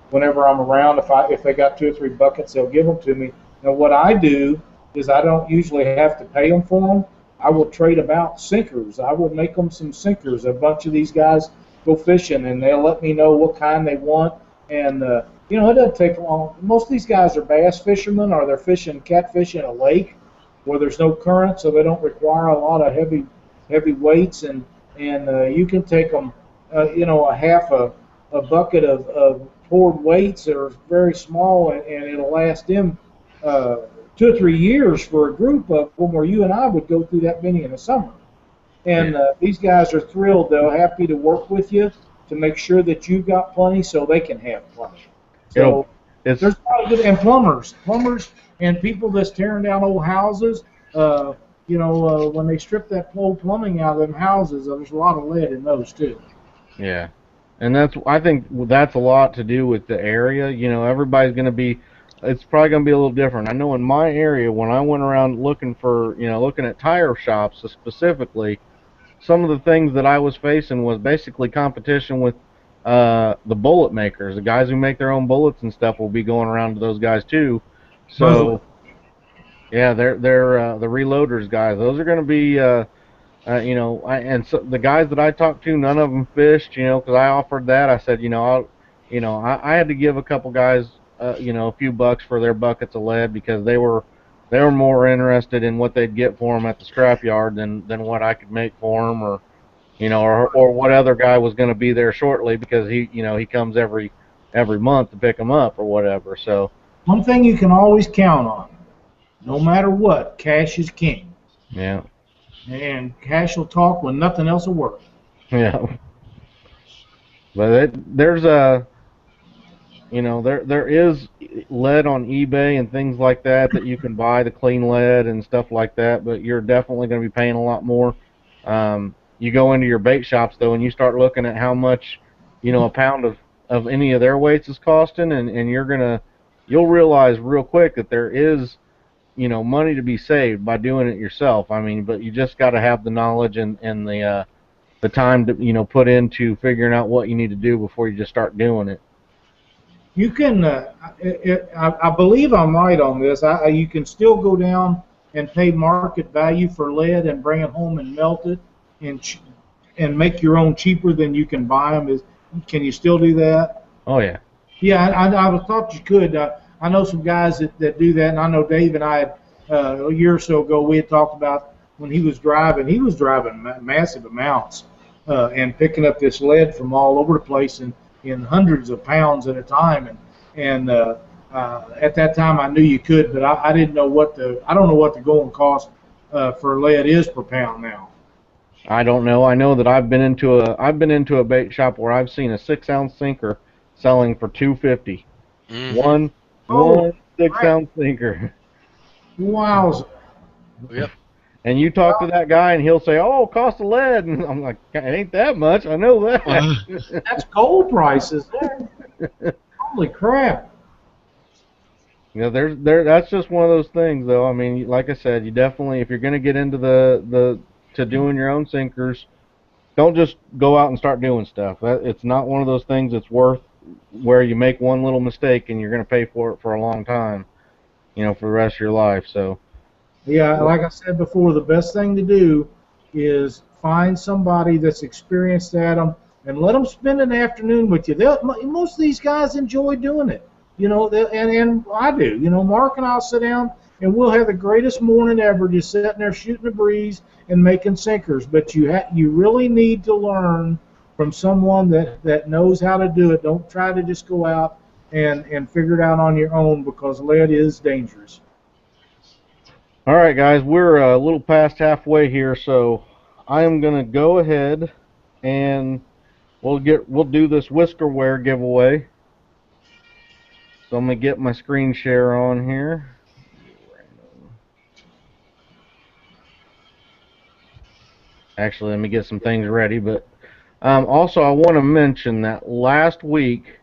whenever I'm around, if they got 2 or 3 buckets, they'll give them to me. Now, what I do is I don't usually have to pay them for them. I will trade about sinkers. I will make them some sinkers. A bunch of these guys go fishing, and they'll let me know what kind they want. And you know, it doesn't take long. Most of these guys are bass fishermen, or they're fishing catfish in a lake where there's no current, so they don't require a lot of heavy weights. And you can take them, you know, a bucket of poured weights that are very small, and it'll last them 2 or 3 years for a group of them, where you and I would go through that many in the summer. And these guys are thrilled. They're happy to work with you to make sure that you've got plenty so they can have plenty. So there's a lot of good, and plumbers and people that's tearing down old houses, you know, when they strip that old plumbing out of them houses, there's a lot of lead in those too. yeah, and I think that's a lot to do with the area. You know, everybody's going to be, it's probably going to be a little different. I know in my area, when I went around looking at tire shops specifically, some of the things that I was facing was basically competition with the bullet makers. The guys who make their own bullets and stuff will be going around to those guys too. So yeah, they're the reloaders guys. Those are going to be you know, and so the guys that I talked to, none of them fished. You know, because I offered that. I said, you know, I had to give a couple guys you know, a few bucks for their buckets of lead because they were more interested in what they'd get for them at the scrapyard than what I could make for them, or you know, or what other guy was going to be there shortly because he comes every month to pick them up or whatever. So one thing you can always count on, no matter what, cash is king. Yeah. And cash will talk when nothing else will work. Yeah. But there's a, you know, there is lead on eBay and things like that you can buy, the clean lead and stuff like that, but you're definitely going to be paying a lot more. You go into your bait shops though and you start looking at how much, you know, a pound of any of their weights is costing, and you'll realize real quick that there is, you know, money to be saved by doing it yourself. I mean, but you just got to have the knowledge and the time to, you know, put into figuring out what you need to do before you just start doing it. You can, I believe I'm right on this. You can still go down and pay market value for lead and bring it home and melt it and make your own cheaper than you can buy them. Can you still do that? Oh yeah. Yeah, I thought you could. I know some guys that do that, and I know Dave and I had, a year or so ago, we had talked about when he was driving massive amounts and picking up this lead from all over the place in hundreds of pounds at a time. And at that time, I knew you could, but I didn't know I don't know what the going cost for lead is per pound now. I don't know. I know that I've been into a bait shop where I've seen a 6-ounce sinker selling for $2.50. Mm-hmm. One 6-ounce sinker. Wow. Yep. And you talk to that guy, and he'll say, "Oh, cost of lead," and I'm like, "It ain't that much. I know that." That's gold prices there. Holy crap! You know, that's just one of those things, though. I mean, like I said, you definitely, if you're going to get into to doing your own sinkers, don't just go out and start doing stuff. It's not one of those things that's worth where you make one little mistake and you're going to pay for it for a long time, for the rest of your life. So, Yeah, like I said before, the best thing to do is find somebody that's experienced at them and let them spend an afternoon with you. Most of these guys enjoy doing it, and I do. Mark and I'll sit down and we'll have the greatest morning ever, just sitting there shooting the breeze and making sinkers. But you really need to learn from someone that knows how to do it. Don't try to just go out and figure it out on your own, because lead is dangerous. all right, guys, we're a little past halfway here, so I am going to go ahead and we'll do this whiskerware giveaway. So I'm going to get my screen share on here. Actually, let me get some things ready. But also, I want to mention that last week,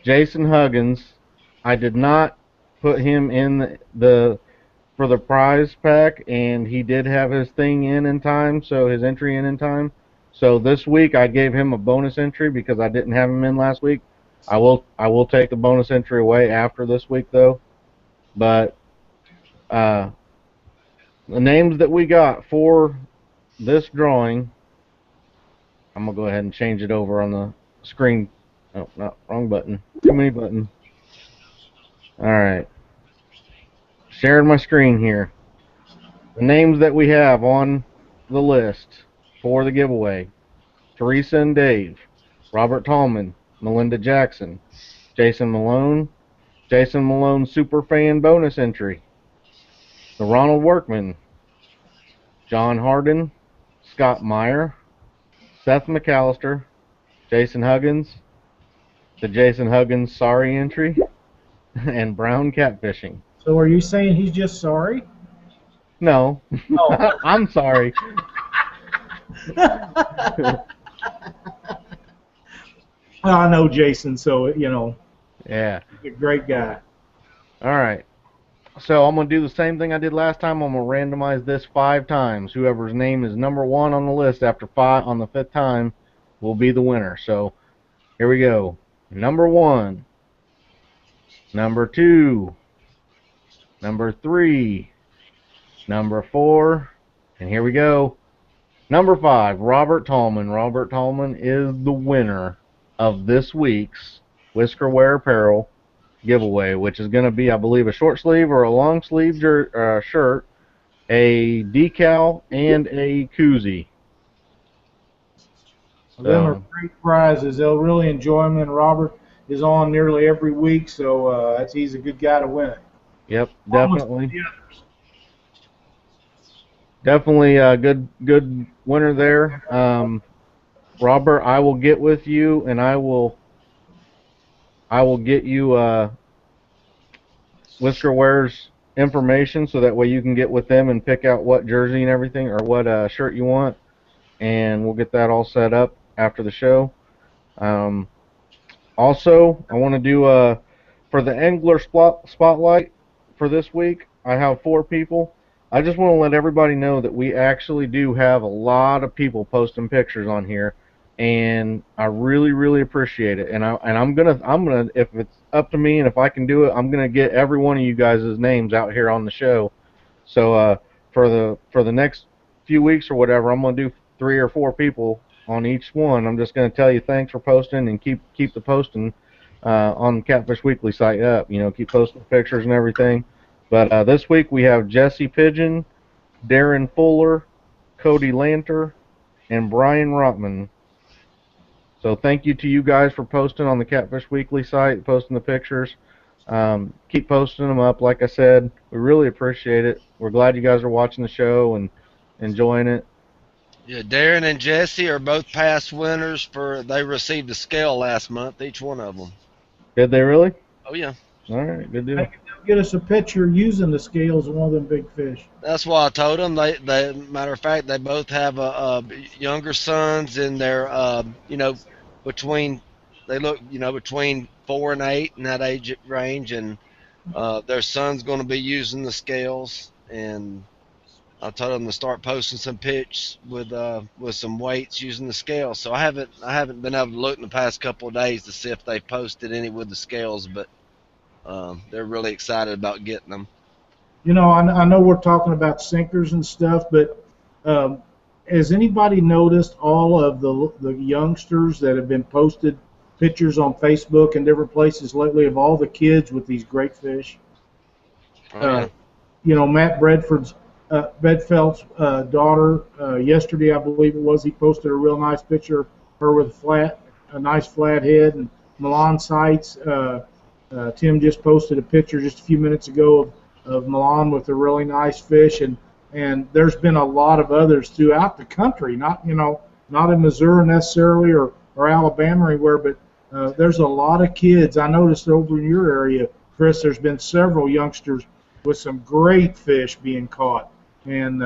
Jason Huggins, I did not put him in the for the prize pack, and he did have his thing in time, so his entry in time. So this week, I gave him a bonus entry because I didn't have him in last week. I will take the bonus entry away after this week, though. But uh, the names that we got for this drawing, I'm gonna go ahead and change it over on the screen. Oh, no, wrong button. Too many buttons. All right, sharing my screen here. The names that we have on the list for the giveaway: Teresa and Dave, Robert Tallman, Melinda Jackson, Jason Malone, Jason Malone Superfan bonus entry, the Ronald Workman, John Harden, Scott Meyer, Seth McAllister, Jason Huggins, the Jason Huggins sorry entry, and Brown Catfishing. So are you saying he's just sorry? No, Oh. I'm sorry. I know Jason, so Yeah. he's a great guy. All right. So I'm gonna do the same thing I did last time. I'm gonna randomize this 5 times. Whoever's name is number 1 on the list after 5 on the 5th time will be the winner. So here we go. Number 1, number 2, number 3, number 4, and here we go. Number 5, Robert Tallman. Robert Tallman is the winner of this week's Whiskerware Apparel giveaway, which is going to be, I believe, a short sleeve or a long sleeve shirt, a decal, and a koozie. Them are great prizes. They'll really enjoy them, and Robert is on nearly every week, so he's a good guy to win it. Yep, definitely. Definitely a good winner there. Robert, I will get with you, and I will get you Whiskerware's information, so that way you can get with them and pick out what jersey and everything, or what shirt you want, and we'll get that all set up after the show. Also, I want to do for the angler spotlight for this week. I have 4 people. I just want to let everybody know that we actually do have a lot of people posting pictures on here, and I really appreciate it. And I'm gonna if it's up to me and if I can do it, I'm gonna get every one of you guys' names out here on the show. So for the next few weeks or whatever, I'm gonna do 3 or 4 people on each one. I'm just gonna tell you thanks for posting, and keep the posting on the Catfish Weekly site up. Keep posting pictures and everything. But this week we have Jesse Pigeon, Darren Fuller, Cody Lanter, and Brian Rotman. So thank you to you guys for posting on the Catfish Weekly site, posting the pictures. Keep posting them up. Like I said, we really appreciate it. We're glad you guys are watching the show and enjoying it. Yeah, Darren and Jesse are both past winners they received a scale last month, each one of them. Did they really? Oh yeah. All right, good deal. Get us a picture using the scales of one of them big fish. That's why I told them. They matter of fact, they both have younger sons, and they're between between 4 and 8 in that age range, and their son's going to be using the scales, and I told them to start posting some pics with some weights using the scale. So I haven't been able to look in the past couple of days to see if they posted any with the scales, but they're really excited about getting them. You know, I know we're talking about sinkers and stuff, but um, has anybody noticed all of the youngsters that have been posted pictures on Facebook and different places lately of all the kids with these great fish? Oh Uh, yeah. you know, Matt Bedfeld's daughter, yesterday, I believe it was, he posted a real nice picture of her with a nice flat head. And Milan Sights, Tim just posted a picture just a few minutes ago of Milan with a really nice fish. And there's been a lot of others throughout the country, not, you know, not in Missouri necessarily or Alabama or anywhere, but there's a lot of kids. I noticed over in your area, Chris, there's been several youngsters with some great fish being caught. And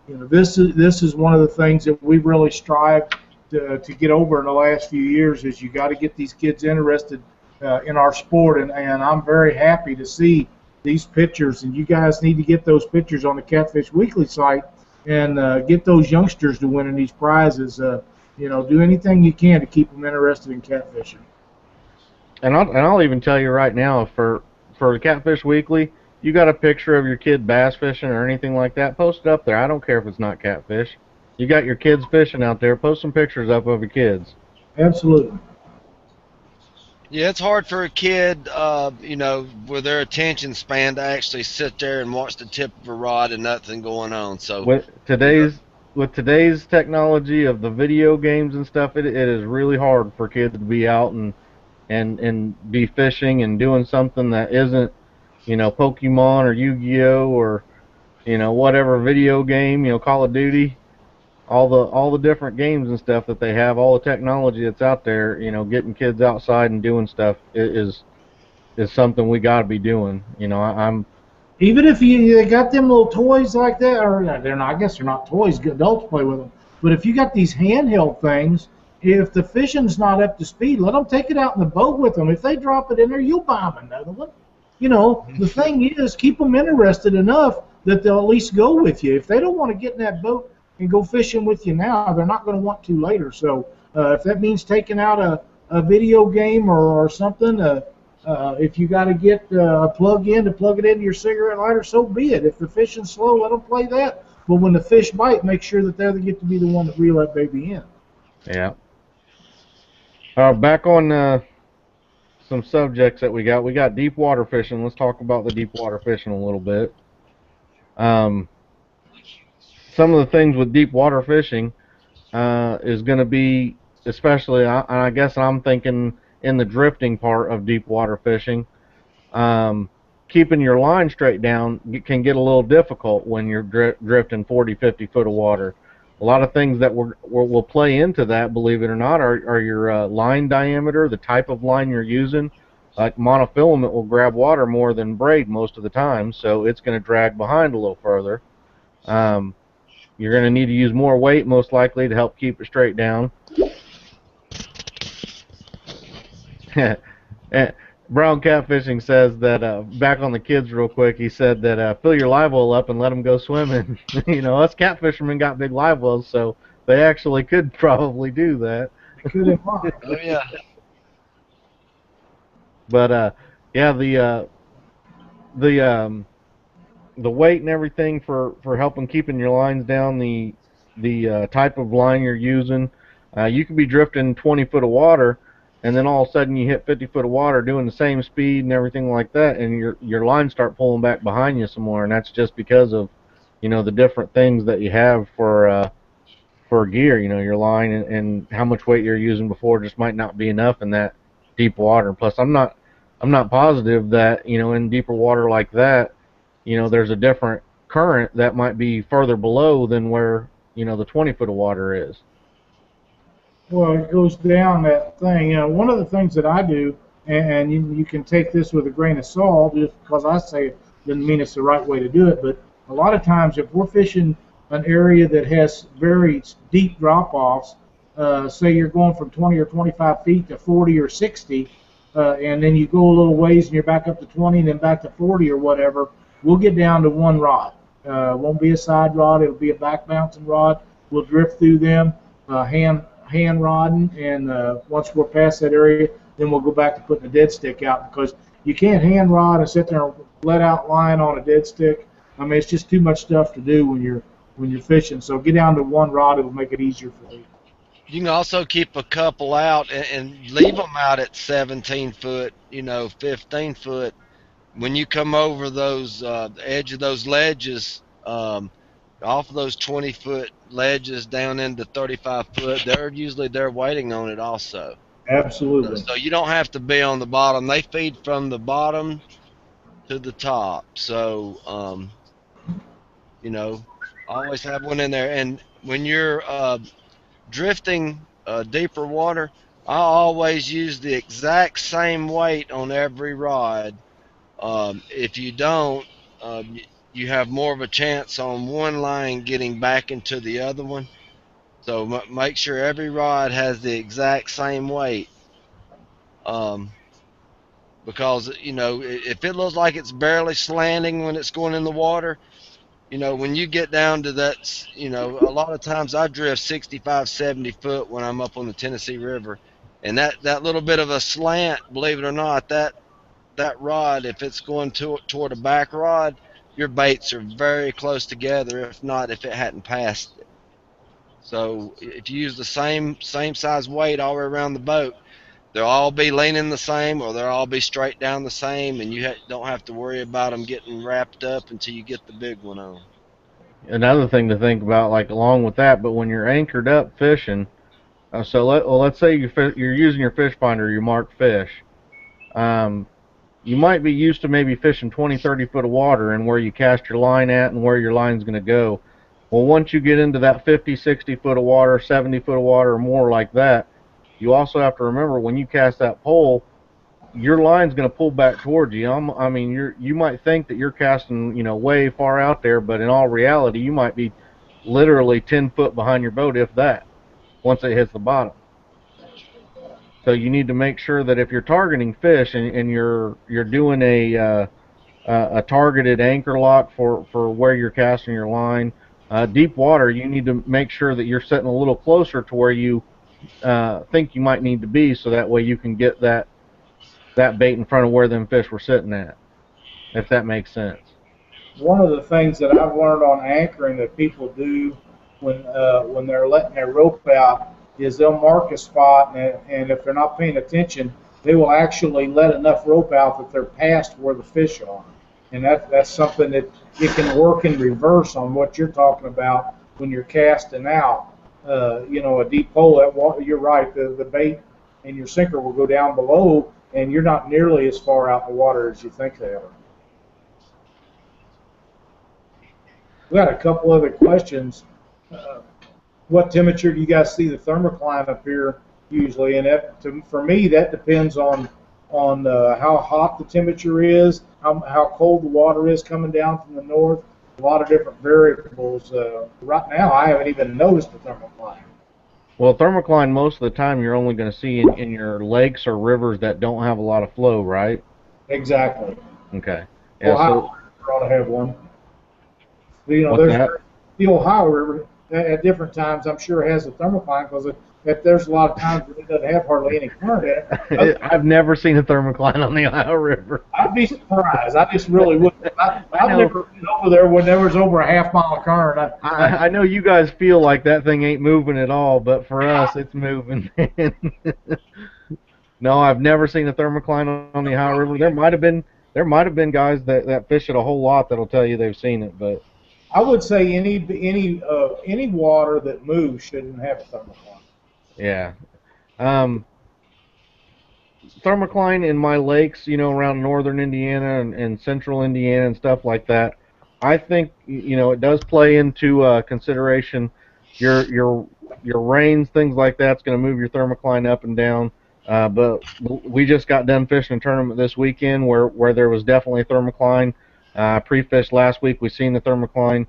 you know, this is one of the things that we really strive to get over in the last few years. Is you got to get these kids interested in our sport, and I'm very happy to see these pictures. And you guys need to get those pictures on the Catfish Weekly site and get those youngsters to winning these prizes. You know, do anything you can to keep them interested in catfishing. And I'll even tell you right now, for the Catfish Weekly, you got a picture of your kid bass fishing or anything like that, post it up there. I don't care if it's not catfish. You got your kids fishing out there, post some pictures up of your kids. Absolutely. Yeah, it's hard for a kid, with their attention span to actually sit there and watch the tip of a rod and nothing going on. So, With you know, today's technology of the video games and stuff, it is really hard for kids to be out and be fishing and doing something that isn't, Pokemon or Yu-Gi-Oh or, whatever video game, Call of Duty, all the different games and stuff that they have, all the technology that's out there, getting kids outside and doing stuff is something we got to be doing. I'm Even if they got them little toys like that, or they're not, I guess they're not toys. Adults play with them. But if you got these handheld things, if the fishing's not up to speed, let them take it out in the boat with them. If they drop it in there, you'll buy them another one. You know, the thing is, keep them interested enough that they'll at least go with you. If they don't want to get in that boat and go fishing with you now, they're not going to want to later. So if that means taking out a video game or something, if you got to get a plug in to plug it into your cigarette lighter, so be it. If the fishing's slow, let them play that. But when the fish bite, make sure that they get to be the one that reel that baby in. Yeah. Back on some subjects that we got. We got deep water fishing. Let's talk about the deep water fishing a little bit. Um, some of the things with deep water fishing is going to be, especially, I guess I'm thinking in the drifting part of deep water fishing, keeping your line straight down can get a little difficult when you're drifting 40, 50 foot of water. A lot of things that will play into that, believe it or not, are your line diameter, the type of line you're using. Like monofilament will grab water more than braid most of the time, so it's going to drag behind a little further. Um, you're going to need to use more weight, most likely, to help keep it straight down. Brown Catfishing says that, back on the kids real quick, he said that fill your live well up and let them go swimming. Us catfishermen got big live wells, so they actually could probably do that. Good in mind. oh yeah, But yeah, the weight and everything for helping keeping your lines down, the type of line you're using. You could be drifting 20 foot of water, and then all of a sudden you hit 50 foot of water doing the same speed and everything like that, and your lines start pulling back behind you some more, and that's just because of the different things that you have for gear. Your line and how much weight you're using before just might not be enough in that deep water. Plus, I'm not positive that in deeper water like that, there's a different current that might be further below than where the 20 foot of water is. Well, it goes down that thing. You know, one of the things that I do, and you can take this with a grain of salt, just because I say it doesn't mean it's the right way to do it, but a lot of times if we're fishing an area that has very deep drop-offs, say you're going from 20 or 25 feet to 40 or 60, and then you go a little ways and you're back up to 20 and then back to 40 or whatever, we'll get down to one rod. Won't be a side rod. It'll be a back bouncing rod. We'll drift through them, hand rodding, and once we're past that area, then we'll go back to putting the dead stick out because you can't hand rod and sit there and let out line on a dead stick. I mean, it's just too much stuff to do when you're fishing. So get down to one rod. It'll make it easier for you. You can also keep a couple out and leave them out at 17 foot, 15 foot. When you come over those the edge of those ledges, off of those 20-foot ledges down into 35 foot, they're waiting on it also. So, Absolutely. so you don't have to be on the bottom. They feed from the bottom to the top. So you know, always have one in there. And when you're drifting deeper water, I always use the exact same weight on every rod. If you don't, you have more of a chance on one line getting back into the other one. So make sure every rod has the exact same weight. Um, because if it looks like it's barely slanting when it's going in the water, when you get down to that, a lot of times I drift 65, 70 foot when I'm up on the Tennessee River, and that little bit of a slant, believe it or not, that rod, if it's going toward a back rod, your baits are very close together. If not, if it hadn't passed it. So if you use the same size weight all the way around the boat, they'll all be leaning the same, or they'll all be straight down the same, and you don't have to worry about them getting wrapped up until you get the big one on. Another thing to think about, like along with that, but when you're anchored up fishing, let's say you're using your fish finder, you mark fish. Um, you might be used to maybe fishing 20, 30 foot of water and where you cast your line at and where your line's going to go. Well, once you get into that 50, 60 foot of water, 70 foot of water or more like that, you also have to remember when you cast that pole, your line's going to pull back towards you. I mean, you might think that you're casting, way far out there, but in all reality, you might be literally 10 foot behind your boat, if that, once it hits the bottom. So you need to make sure that if you're targeting fish and you're doing a targeted anchor lock for where you're casting your line, deep water, you need to make sure that you're sitting a little closer to where you think you might need to be, so that way you can get that bait in front of where them fish were sitting at, if that makes sense. One of the things that I've learned on anchoring that people do when they're letting their rope out is they'll mark a spot, and if they're not paying attention, they will actually let enough rope out that they're past where the fish are, and that's something that it can work in reverse on what you're talking about when you're casting out. A deep hole, you're right. The bait and your sinker will go down below, and you're not nearly as far out in the water as you think they are. We got a couple other questions. Uh, what temperature do you guys see the thermocline up here usually? And for me, that depends on how hot the temperature is, how cold the water is coming down from the north. A lot of different variables. Right now, I haven't even noticed the thermocline. Well, thermocline, most of the time you're only going to see in your lakes or rivers that don't have a lot of flow, right? Exactly. Okay. Yeah. Ohio So River ought to have one. what's There's that? the Ohio River at different times. I'm sure has a thermocline because if there's a lot of times that it doesn't have hardly any current in it. I've never seen a thermocline on the Ohio River. I'd be surprised. I just really would. I I've know. never been over there when there was over a half-mile of current. I know you guys feel like that thing ain't moving at all, but for us, it's moving. No, I've never seen a thermocline on the Ohio River. There might have been guys that fish it a whole lot that'll tell you they've seen it, but I would say any water that moves shouldn't have a thermocline. yeah. Um, Thermocline in my lakes, around northern Indiana and central Indiana and stuff like that, I think it does play into consideration. Your rains, things like that's going to move your thermocline up and down. But we just got done fishing a tournament this weekend where there was definitely a thermocline. Pre-fished last week, we seen the thermocline.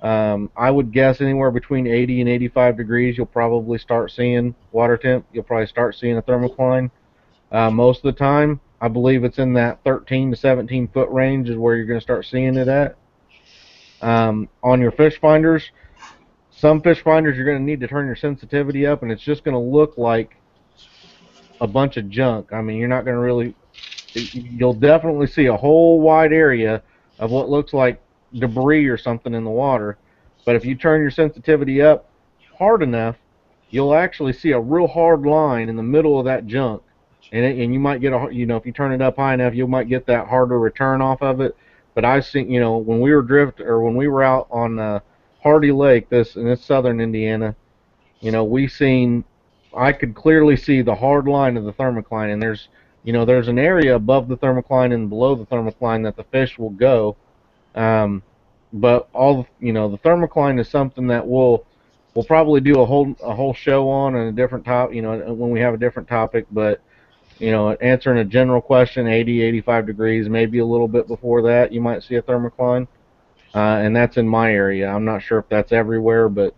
I would guess anywhere between 80 and 85 degrees, you'll probably start seeing water temp. You'll probably start seeing a thermocline. Most of the time, I believe it's in that 13 to 17 foot range is where you're going to start seeing it at. On your fish finders, some fish finders you're going to need to turn your sensitivity up, and it's just going to look like a bunch of junk. I mean, you're not going to really. You'll definitely see a whole wide area of what looks like debris or something in the water. But if you turn your sensitivity up hard enough, you'll actually see a real hard line in the middle of that junk. And you might get if you turn it up high enough, you might get that harder return off of it. But I've seen, when we were when we were out on Hardy Lake, in this southern Indiana, we seen, I could clearly see the hard line of the thermocline, and there's an area above the thermocline and below the thermocline that the fish will go. Um, but the thermocline is something that we'll probably do a whole show on and a different topic, when we have a different topic. But answering a general question, 80, 85 degrees, maybe a little bit before that, you might see a thermocline, and that's in my area. I'm not sure if that's everywhere, but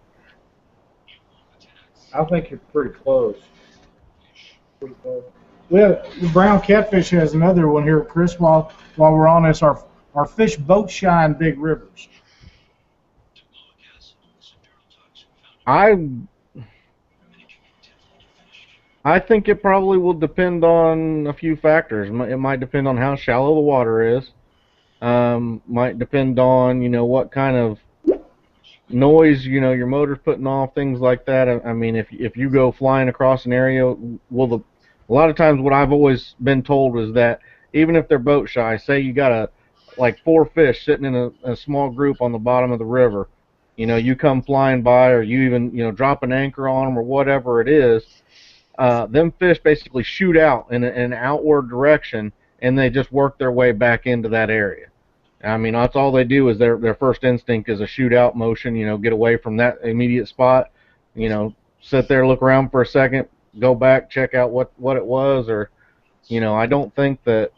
I think you're pretty close. Well, the brown catfish has another one here, Chris. While we're on this, our fish boat shy in big rivers. I I think it probably will depend on a few factors. It might depend on how shallow the water is. Might depend on what kind of noise your motor's putting off, things like that. I mean, if you go flying across an area, a lot of times what I've always been told is that even if they're boat shy, say you got like four fish sitting in a small group on the bottom of the river, you come flying by, or you even drop an anchor on them or whatever it is. Them fish basically shoot out in an outward direction, and they just work their way back into that area. I mean, that's all they do. Is their first instinct is a shootout motion. Get away from that immediate spot. Sit there, look around for a second, go back, check out what it was, or I don't think that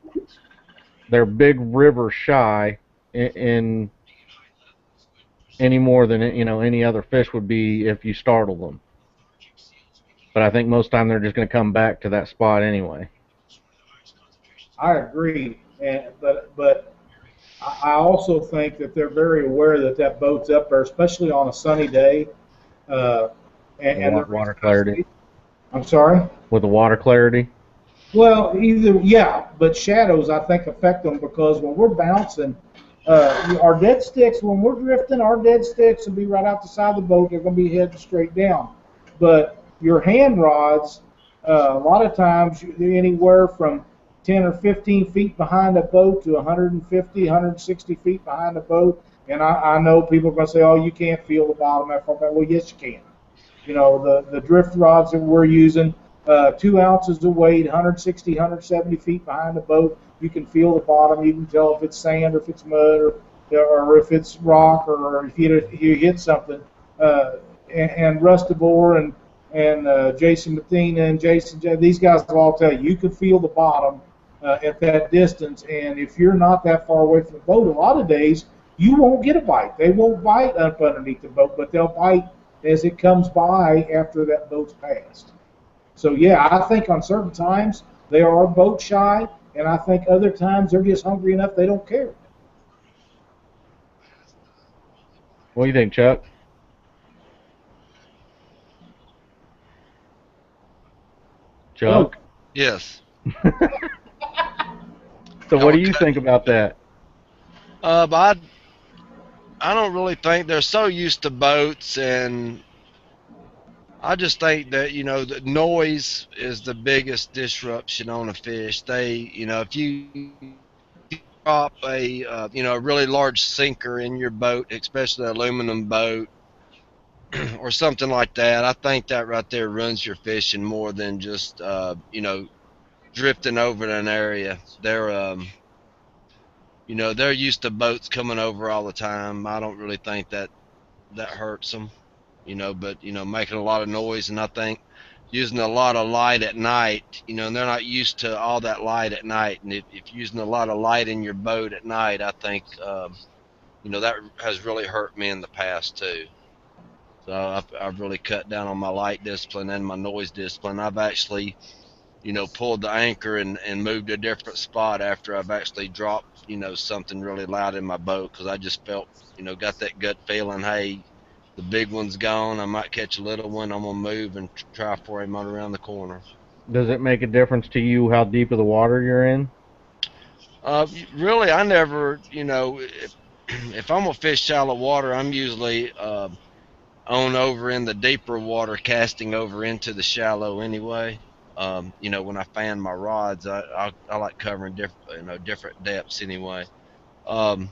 they're big river shy in any more than any other fish would be if you startle them. But I think most time they're just going to come back to that spot anyway. I agree, but I also think that they're very aware that that boat's up there, especially on a sunny day. Uh, and the Water reason clarity. I'm sorry. With the water clarity. Well, but shadows I think affect them because when we're bouncing, our dead sticks, when we're drifting, our dead sticks will be right out the side of the boat. They're going to be heading straight down. But your hand rods, a lot of times, they're anywhere from 10 or 15 feet behind a boat to 150, 160 feet behind a boat. And I know people are going to say, oh, you can't feel the bottom that far back. Well, yes, you can. The drift rods that we're using, 2 ounces of weight, 160, 170 feet behind the boat. You can feel the bottom. You can tell if it's sand or if it's mud or if it's rock or if you hit something. And Rustivore and Jason Mathena and these guys will all tell you can feel the bottom at that distance. And if you're not that far away from the boat, a lot of days you won't get a bite. They won't bite up underneath the boat, but they'll bite as it comes by after that boat's passed. So yeah, I think on certain times they are boat shy, and I think other times they're just hungry enough they don't care. What do you think, Chuck? Hello. Chuck? Yes. So Y'all what were do you think about that? But I don't really think they're so used to boats, and I just think that the noise is the biggest disruption on a fish. If you drop a really large sinker in your boat, especially an aluminum boat or something like that, I think that right there runs your fishing more than just drifting over an area. They're used to boats coming over all the time. I don't really think that hurts them. But making a lot of noise, and I think using a lot of light at night, and they're not used to all that light at night. And if you're using a lot of light in your boat at night, I think that has really hurt me in the past too. So I've really cut down on my light discipline and my noise discipline. I've actually pulled the anchor and moved to a different spot after I've actually dropped, something really loud in my boat, because I just felt, got that gut feeling, hey, the big one's gone. I might catch a little one. I'm gonna move and try for him on around the corner. Does it make a difference to you how deep of the water you're in? Really, I never, if I'm gonna fish shallow water, I'm usually on over in the deeper water, casting over into the shallow anyway. When I fan my rods, I like covering different depths anyway. Um,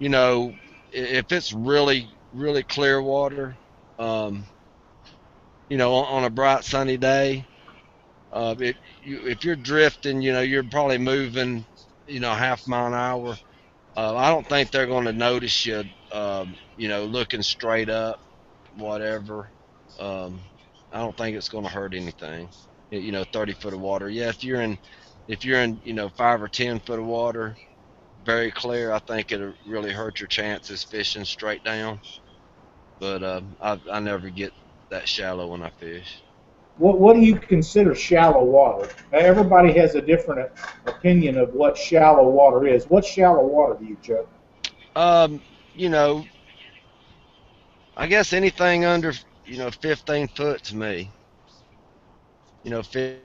if it's really really clear water, um, on a bright sunny day, if you're drifting, you're probably moving, half mile an hour. I don't think they're going to notice you, looking straight up, whatever. Um, I don't think it's going to hurt anything. 30 foot of water. Yeah, if you're in, 5 or 10 foot of water, very clear, I think it'll really hurt your chances fishing straight down. But I never get that shallow when I fish. What do you consider shallow water? Everybody has a different opinion of what shallow water is. What's shallow water to you, Chuck? Um, you know, I guess anything under 15 foot to me. 15.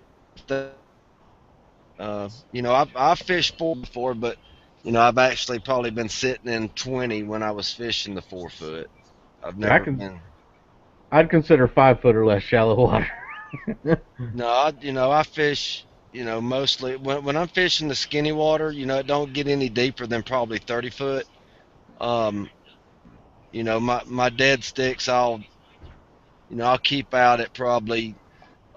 I've fished 4 before, but I've actually probably been sitting in 20 when I was fishing the 4 foot. I've Yeah, never been. I'd consider 5 foot or less shallow water. No, I fish. Mostly when I'm fishing the skinny water. It don't get any deeper than probably 30 foot. Um, my dead sticks, I'll keep out at probably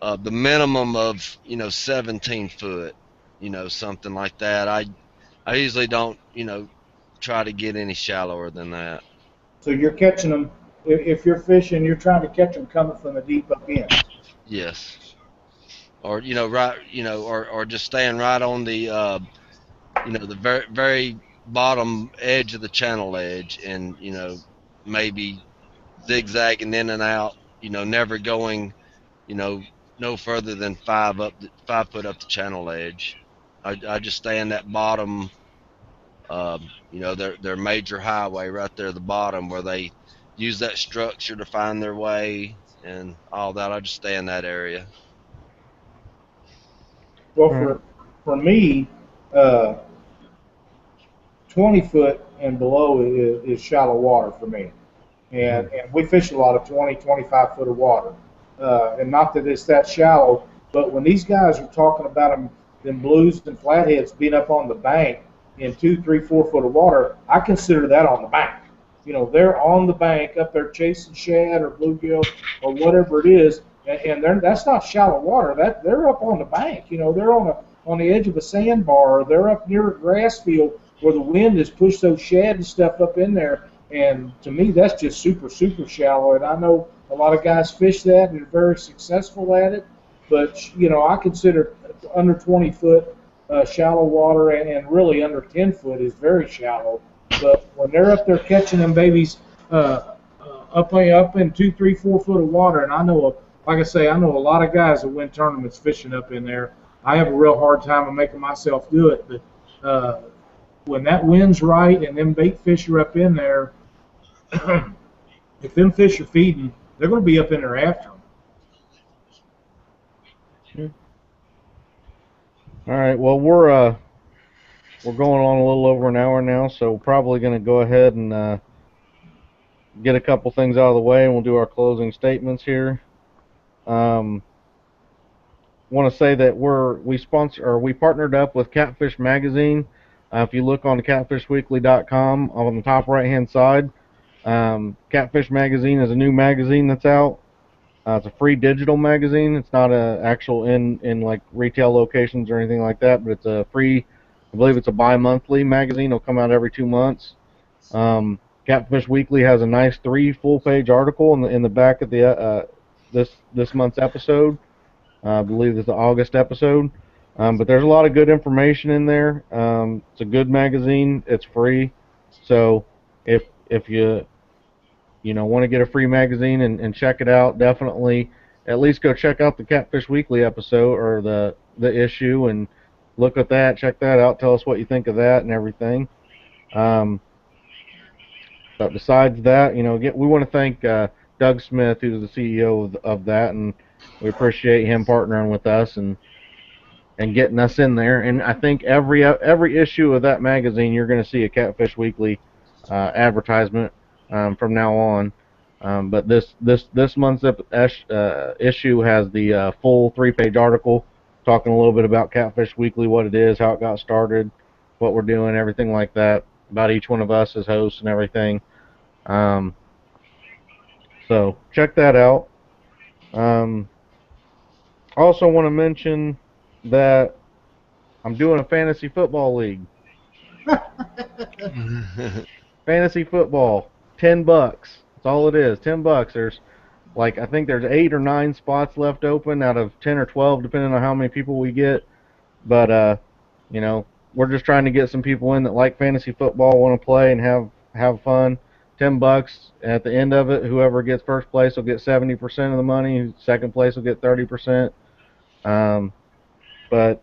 the minimum of 17 foot. Something like that. I usually don't try to get any shallower than that. So you're catching them. If you're fishing, you're trying to catch them coming from the deep up end. Yes. Or right, or just staying right on the very very bottom edge of the channel edge, and maybe zigzagging in and out, never going, you know no further than 5 foot up the channel edge. I just stay in that bottom, their major highway right there at the bottom, where they use that structure to find their way and all that. I just stay in that area. Well, All right. for me, uh, 20 foot and below is shallow water for me. And we fish a lot of 20, 25 foot of water. And not that it's that shallow, but when these guys are talking about them blues and flatheads being up on the bank in 2, 3, 4 foot of water, I consider that on the bank. They're on the bank up there chasing shad or bluegill or whatever it is, and that's not shallow water. They're up on the bank. They're on the edge of a sandbar, or they're up near a grass field where the wind has pushed those shad and stuff up in there. And to me, that's just super, super shallow. And I know a lot of guys fish that and are very successful at it. But, I consider under 20 foot shallow water, and really under 10 foot is very shallow. But when they're up there catching them babies up in 2, 3, 4 foot of water, and like I say, I know a lot of guys that win tournaments fishing up in there. I have a real hard time of making myself do it. But when that wind's right and them bait fish are up in there, if them fish are feeding, they're going to be up in there after them. All right. Well, we're going on a little over an hour now, so we're probably going to go ahead and get a couple things out of the way, and we'll do our closing statements here. Want to say that we partnered up with Catfish Magazine. If you look on catfishweekly.com on the top right hand side, Catfish Magazine is a new magazine that's out. It's a free digital magazine. It's not a actual in like retail locations or anything like that, but it's a free. I believe it's a bi-monthly magazine. It'll come out every 2 months. Catfish Weekly has a nice 3 full-page article in the back of the this month's episode. I believe it's the August episode. But there's a lot of good information in there. It's a good magazine. It's free. So if you want to get a free magazine and check it out, definitely at least go check out the Catfish Weekly episode or the issue and look at that, check that out, tell us what you think of that and everything. Um, but besides that, we want to thank Doug Smith, who's the CEO of that, and we appreciate him partnering with us and getting us in there. And I think every issue of that magazine, you're going to see a Catfish Weekly advertisement from now on. But this month's issue has the full 3-page article talking a little bit about Catfish Weekly, what it is, how it got started, what we're doing, everything like that, about each one of us as hosts and everything. So check that out. Also want to mention that I'm doing a fantasy football league. Fantasy football, $10. That's all it is, $10. I think there's 8 or 9 spots left open out of 10 or 12, depending on how many people we get. But we're just trying to get some people in that like fantasy football, want to play and have fun. $10 at the end of it. Whoever gets first place will get 70% of the money. Second place will get 30%. But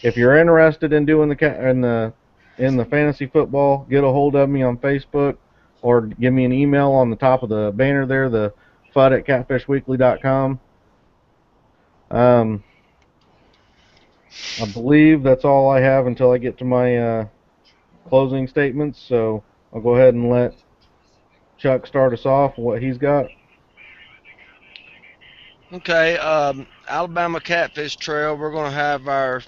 if you're interested in doing in the fantasy football, get a hold of me on Facebook or give me an email on the top of the banner there, the FUD@catfishweekly.com. I believe that's all I have until I get to my closing statements. So I'll go ahead and let Chuck start us off what he's got. Okay, Alabama Catfish Trail. We're going to have our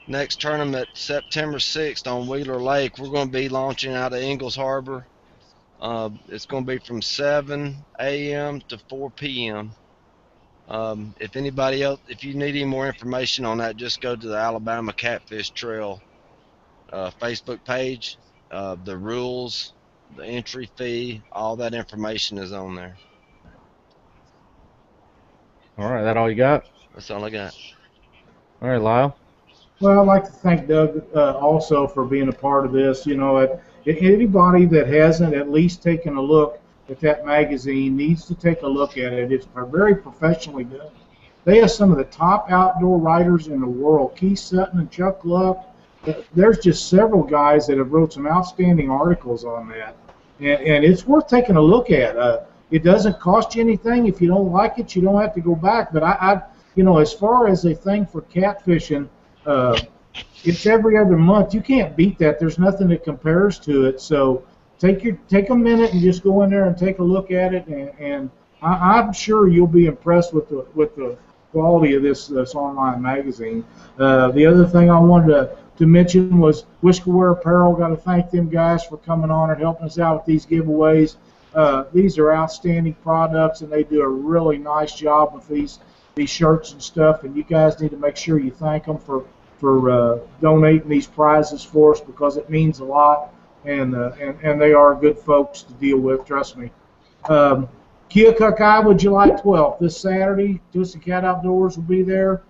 next tournament September 6th on Wheeler Lake. We're going to be launching out of Ingalls Harbor. It's going to be from 7 a.m. to 4 p.m. If you need any more information on that, just go to the Alabama Catfish Trail Facebook page. The rules, the entry fee, all that information is on there. All right, that all you got? That's all I got. All right, Lyle. Well, I'd like to thank Doug also for being a part of this. Anybody that hasn't at least taken a look at that magazine needs to take a look at it. It's very professionally done. They have some of the top outdoor writers in the world, Keith Sutton and Chuck Luck. There's just several guys that have wrote some outstanding articles on that, and it's worth taking a look at. It doesn't cost you anything. If you don't like it, you don't have to go back. But as far as a thing for catfishing, it's every other month. You can't beat that. There's nothing that compares to it. So take a minute and just go in there and take a look at it, and I'm sure you'll be impressed with the quality of this online magazine. The other thing I wanted to mention was Whiskerware Apparel. Got to thank them guys for coming on and helping us out with these giveaways. These are outstanding products, and they do a really nice job with these shirts and stuff. And you guys need to make sure you thank them for donating these prizes for us, because it means a lot, and they are good folks to deal with. Trust me. Keokuk, Iowa, July 12th, this Saturday. Twisted Cat Outdoors will be there.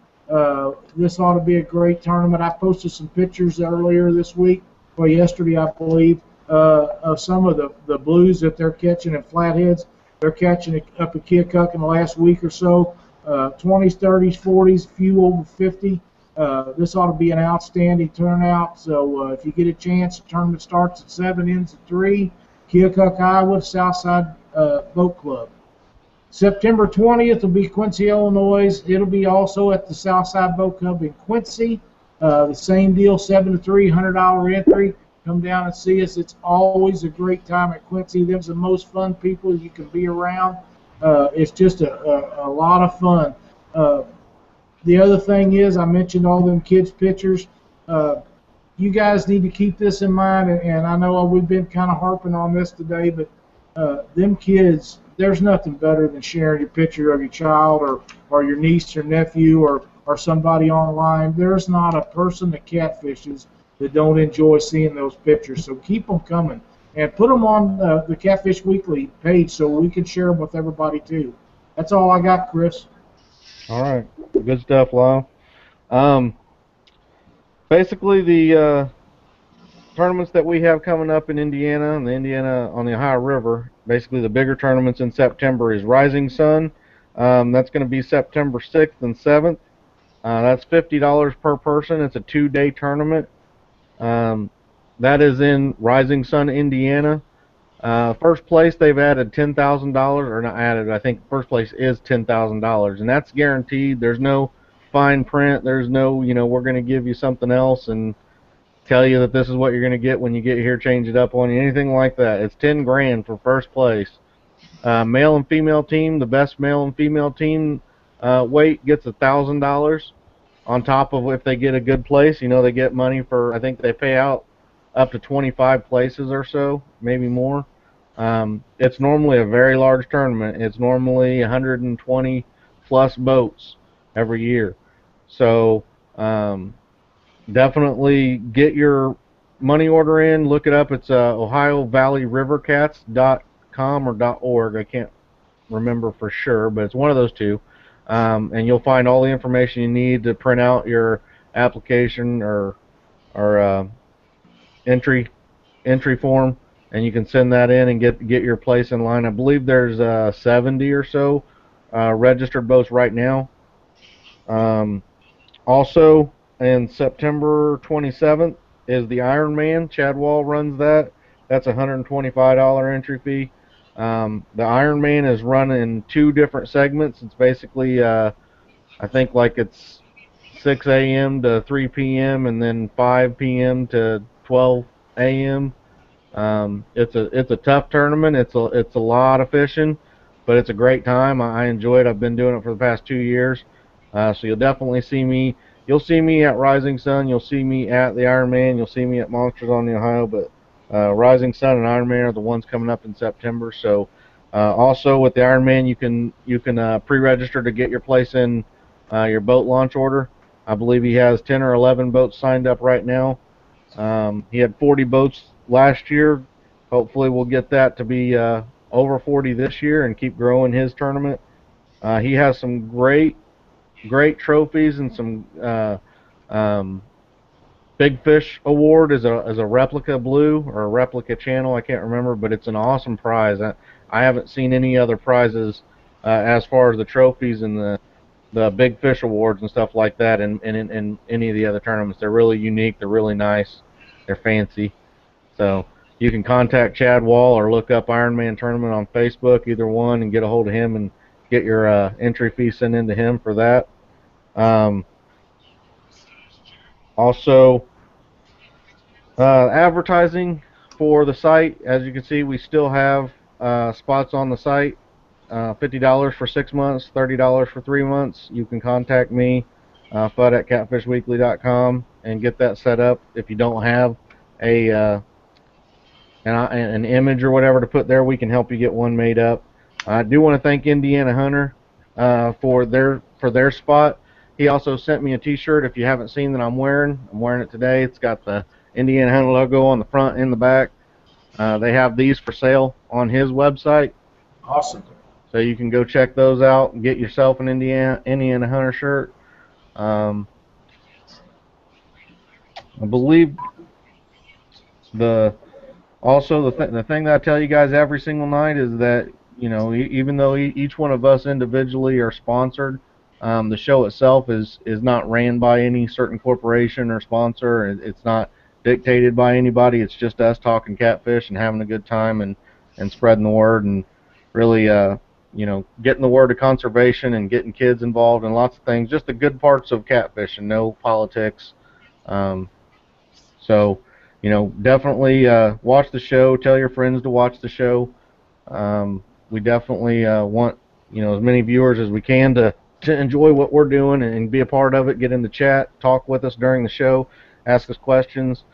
This ought to be a great tournament. I posted some pictures earlier this week, or yesterday, I believe, of some of the blues that they're catching in flatheads. They're catching it up at Keokuk in the last week or so. 20s, 30s, 40s, a few over 50. This ought to be an outstanding turnout. So if you get a chance, the tournament starts at 7, ends at 3. Keokuk, Iowa, Southside Boat Club. September 20th will be Quincy, Illinois. It'll be also at the Southside Boat Club in Quincy. The same deal, 7 to 3, $100 entry. Come down and see us. It's always a great time at Quincy. Them's the most fun people you can be around. It's just a lot of fun. The other thing is, I mentioned all them kids' pictures. You guys need to keep this in mind, and I know we've been kind of harping on this today, but them kids, there's nothing better than sharing your picture of your child or your niece or nephew or somebody online. There's not a person that catfishes that don't enjoy seeing those pictures. So keep them coming, and put them on the Catfish Weekly page so we can share them with everybody too. That's all I got, Chris. All right, good stuff, Lyle. Basically, the tournaments that we have coming up in Indiana on the Ohio River, basically the bigger tournaments in September is Rising Sun. That's going to be September 6th and 7th. That's $50 per person. It's a 2-day tournament. Um, that is in Rising Sun, Indiana. First place, they've added $10,000, or not added. I think first place is $10,000, and that's guaranteed. There's no fine print. There's no, we're going to give you something else and tell you that this is what you're going to get when you get here. Change it up on you. Anything like that. It's 10 grand for first place. Male and female team. The best male and female team weight gets $1,000 on top of if they get a good place. They get money for. I think they pay out up to 25 places or so, maybe more. It's normally a very large tournament. It's normally 120 plus boats every year. So definitely get your money order in. Look it up. It's OhioValleyRiverCats.com or .org. I can't remember for sure, but it's one of those two. And you'll find all the information you need to print out your application or entry form, and you can send that in and get your place in line. I believe there's 70 or so registered boats right now. Also, in September 27th is the Ironman. Chad Wall runs that. That's a $125 entry fee. The Ironman is run in 2 different segments. It's basically, I think, like it's 6 a.m. to 3 p.m. and then 5 p.m. to 12 a.m. It's a tough tournament. It's a lot of fishing, but it's a great time. I enjoy it. I've been doing it for the past 2 years. So you'll definitely see me. You'll see me at Rising Sun. You'll see me at the Ironman. You'll see me at Monsters on the Ohio. But Rising Sun and Ironman are the ones coming up in September. So also with the Ironman, you can pre-register to get your place in your boat launch order. I believe he has 10 or 11 boats signed up right now. He had 40 boats last year. Hopefully we'll get that to be over 40 this year and keep growing his tournament. He has some great trophies and some Big Fish Award is a replica blue or a replica channel. I can't remember, but it's an awesome prize. I haven't seen any other prizes as far as the trophies and the Big Fish Awards and stuff like that in any of the other tournaments. They're really unique. They're really nice. They're fancy. So you can contact Chad Wall or look up Ironman Tournament on Facebook, either one, and get a hold of him and get your entry fee sent in to him for that. Also, advertising for the site. As you can see, we still have spots on the site. $50 for 6 months, $30 for 3 months. You can contact me, Fudd at catfishweekly.com, and get that set up. If you don't have an image or whatever to put there, we can help you get one made up. I do want to thank Indiana Hunter for their spot. He also sent me a T-shirt. If you haven't seen that I'm wearing it today. It's got the Indiana Hunter logo on the front and the back. They have these for sale on his website. Awesome. So you can go check those out and get yourself an Indiana Hunter shirt. I believe the thing that I tell you guys every single night is that, even though each one of us individually are sponsored, the show itself is not ran by any certain corporation or sponsor. It's not dictated by anybody. It's just us talking catfish and having a good time and spreading the word and really getting the word of conservation and getting kids involved in lots of things. Just the good parts of catfish and no politics. So definitely watch the show. Tell your friends to watch the show. We definitely want as many viewers as we can to enjoy what we're doing and be a part of it. Get in the chat, talk with us during the show, ask us questions.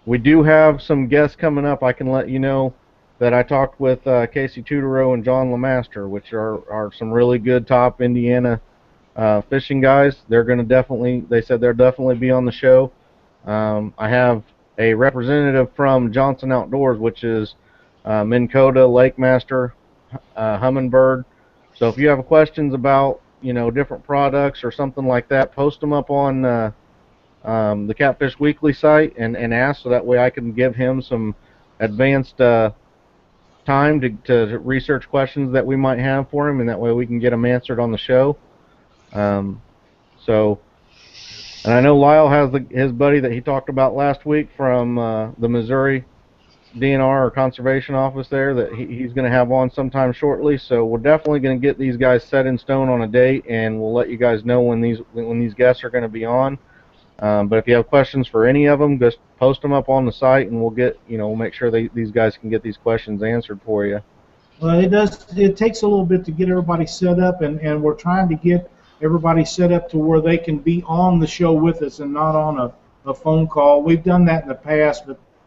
We do have some guests coming up. I can let you know that I talked with Casey Tudorow and John Lemaster, which are some really good top Indiana fishing guys. They're going to they said they'll definitely be on the show. I have a representative from Johnson Outdoors, which is Minn Kota, Lake Master, Humminbird. So if you have questions about different products or something like that, post them up on the Catfish Weekly site and ask, so that way I can give him some advanced time to research questions that we might have for him, and that way we can get them answered on the show. Um, so, and I know Lyle has his buddy that he talked about last week from the Missouri DNR or Conservation Office there that he's going to have on sometime shortly. So we're definitely going to get these guys set in stone on a date, and we'll let you guys know when these guests are going to be on. But if you have questions for any of them, just post them up on the site, and we'll make sure these guys can get these questions answered for you. Well, it does. It takes a little bit to get everybody set up, and we're trying to get everybody set up to where they can be on the show with us and not on a phone call. We've done that in the past,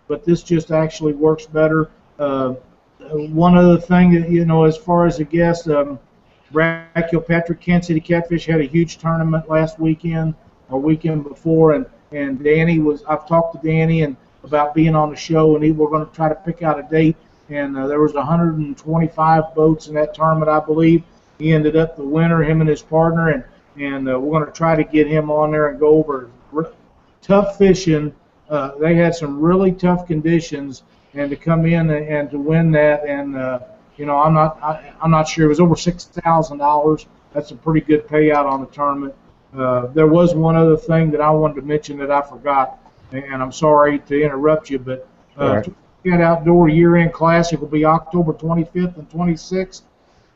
but this just actually works better. One other thing, as far as the guests, Brad Kilpatrick, Kansas City Catfish had a huge tournament last weekend or weekend before, and Danny I've talked to Danny and about being on the show, and we're going to try to pick out a date. And there was 125 boats in that tournament, I believe. He ended up the winner, him and his partner, and we're going to try to get him on there and go over tough fishing. They had some really tough conditions, and to come in and to win that, and I'm not sure, it was over $6,000. That's a pretty good payout on the tournament. There was one other thing that I wanted to mention that I forgot, and I'm sorry to interrupt you, but Cat Outdoor Year-End Classic will be October 25th and 26th.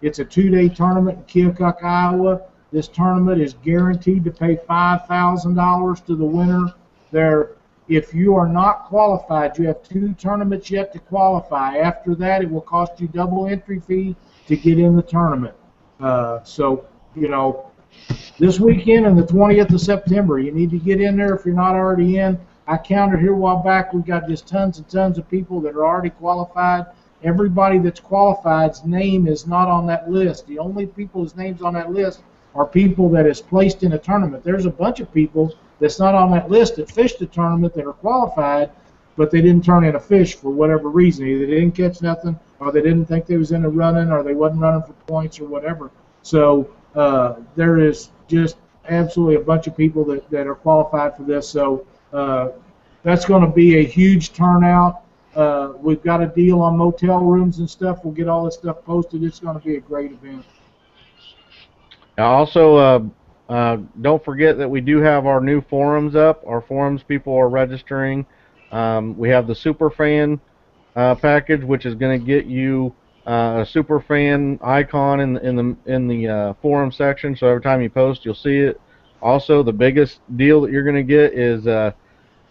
It's a 2-day tournament in Keokuk, Iowa. This tournament is guaranteed to pay $5,000 to the winner. If you are not qualified, you have 2 tournaments yet to qualify. After that, it will cost you double entry fee to get in the tournament. This weekend and the 20th of September, you need to get in there if you're not already in. I counted here a while back. We've got just tons and tons of people that are already qualified. Everybody that's qualified's name is not on that list. The only people whose name's on that list are people that is placed in a tournament. There's a bunch of people that's not on that list that fished the tournament that are qualified, but they didn't turn in a fish for whatever reason. Either they didn't catch nothing, or they didn't think they was in the running, or they wasn't running for points or whatever. So there is just absolutely a bunch of people that are qualified for this. So that's going to be a huge turnout. We've got a deal on motel rooms and stuff. We'll get all this stuff posted. It's going to be a great event. Also, don't forget that we do have our new forums up. Our forums people are registering. We have the Superfan package, which is going to get you a Superfan icon in the forum section. So every time you post, you'll see it. Also, the biggest deal that you're going to get is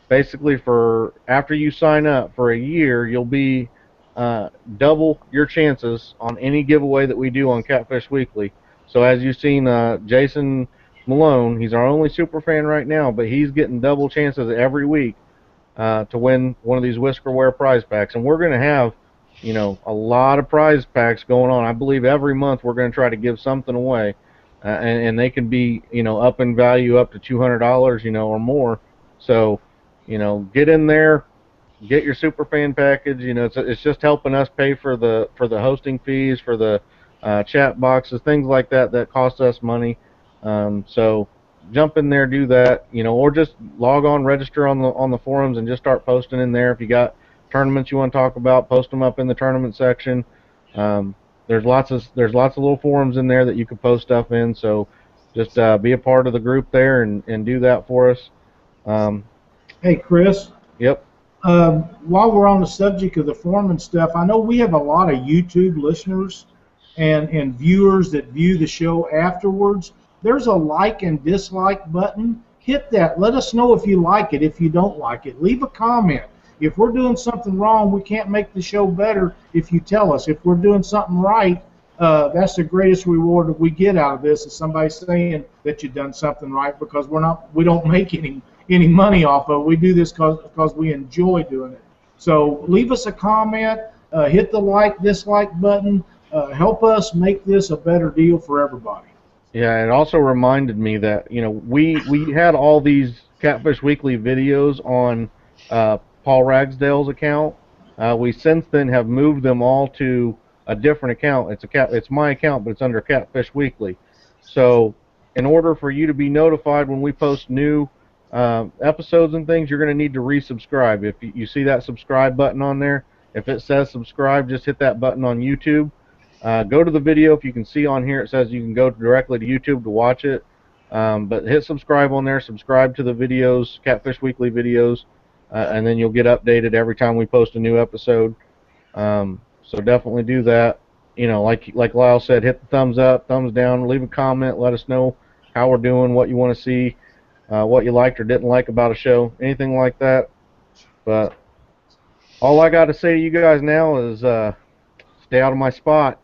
basically for after you sign up for a year, you'll be double your chances on any giveaway that we do on Catfish Weekly. So as you've seen, Jason Malone, he's our only super fan right now, but he's getting double chances every week to win one of these Whiskerware prize packs. And we're going to have, a lot of prize packs going on. I believe every month we're going to try to give something away, and they can be, up in value up to $200, or more. So, get in there, get your super fan package. It's just helping us pay for the hosting fees, for the chat boxes, things like that cost us money. So jump in there, do that, or just log on, register on the forums, and just start posting in there. If you got tournaments you want to talk about, post them up in the tournament section. There's lots of little forums in there that you can post stuff in. So just be a part of the group there and do that for us. Hey, Chris. Yep. While we're on the subject of the forum and stuff, I know we have a lot of YouTube listeners and viewers that view the show afterwards. There's a like and dislike button. Hit that. Let us know if you like it, if you don't like it. Leave a comment. If we're doing something wrong, we can't make the show better if you tell us. If we're doing something right, that's the greatest reward that we get out of this, is somebody saying that you've done something right, because we don't make any money off of it. We do this because we enjoy doing it. So leave us a comment, hit the like, dislike button, help us make this a better deal for everybody. Yeah, it also reminded me that, we had all these Catfish Weekly videos on Paul Ragsdale's account. We since then have moved them all to a different account. It's my account, but it's under Catfish Weekly. So in order for you to be notified when we post new episodes and things, you're going to need to resubscribe. If you see that subscribe button on there, If it says subscribe, just hit that button on YouTube. Go to the video. If you can see on here, it says you can go directly to YouTube to watch it. But hit subscribe on there. Subscribe to the videos, Catfish Weekly videos, and then you'll get updated every time we post a new episode. So definitely do that. You know, like Lyle said, hit the thumbs up, thumbs down, leave a comment, let us know how we're doing, what you want to see, what you liked or didn't like about a show, anything like that. But all I got to say to you guys now is stay out of my spot.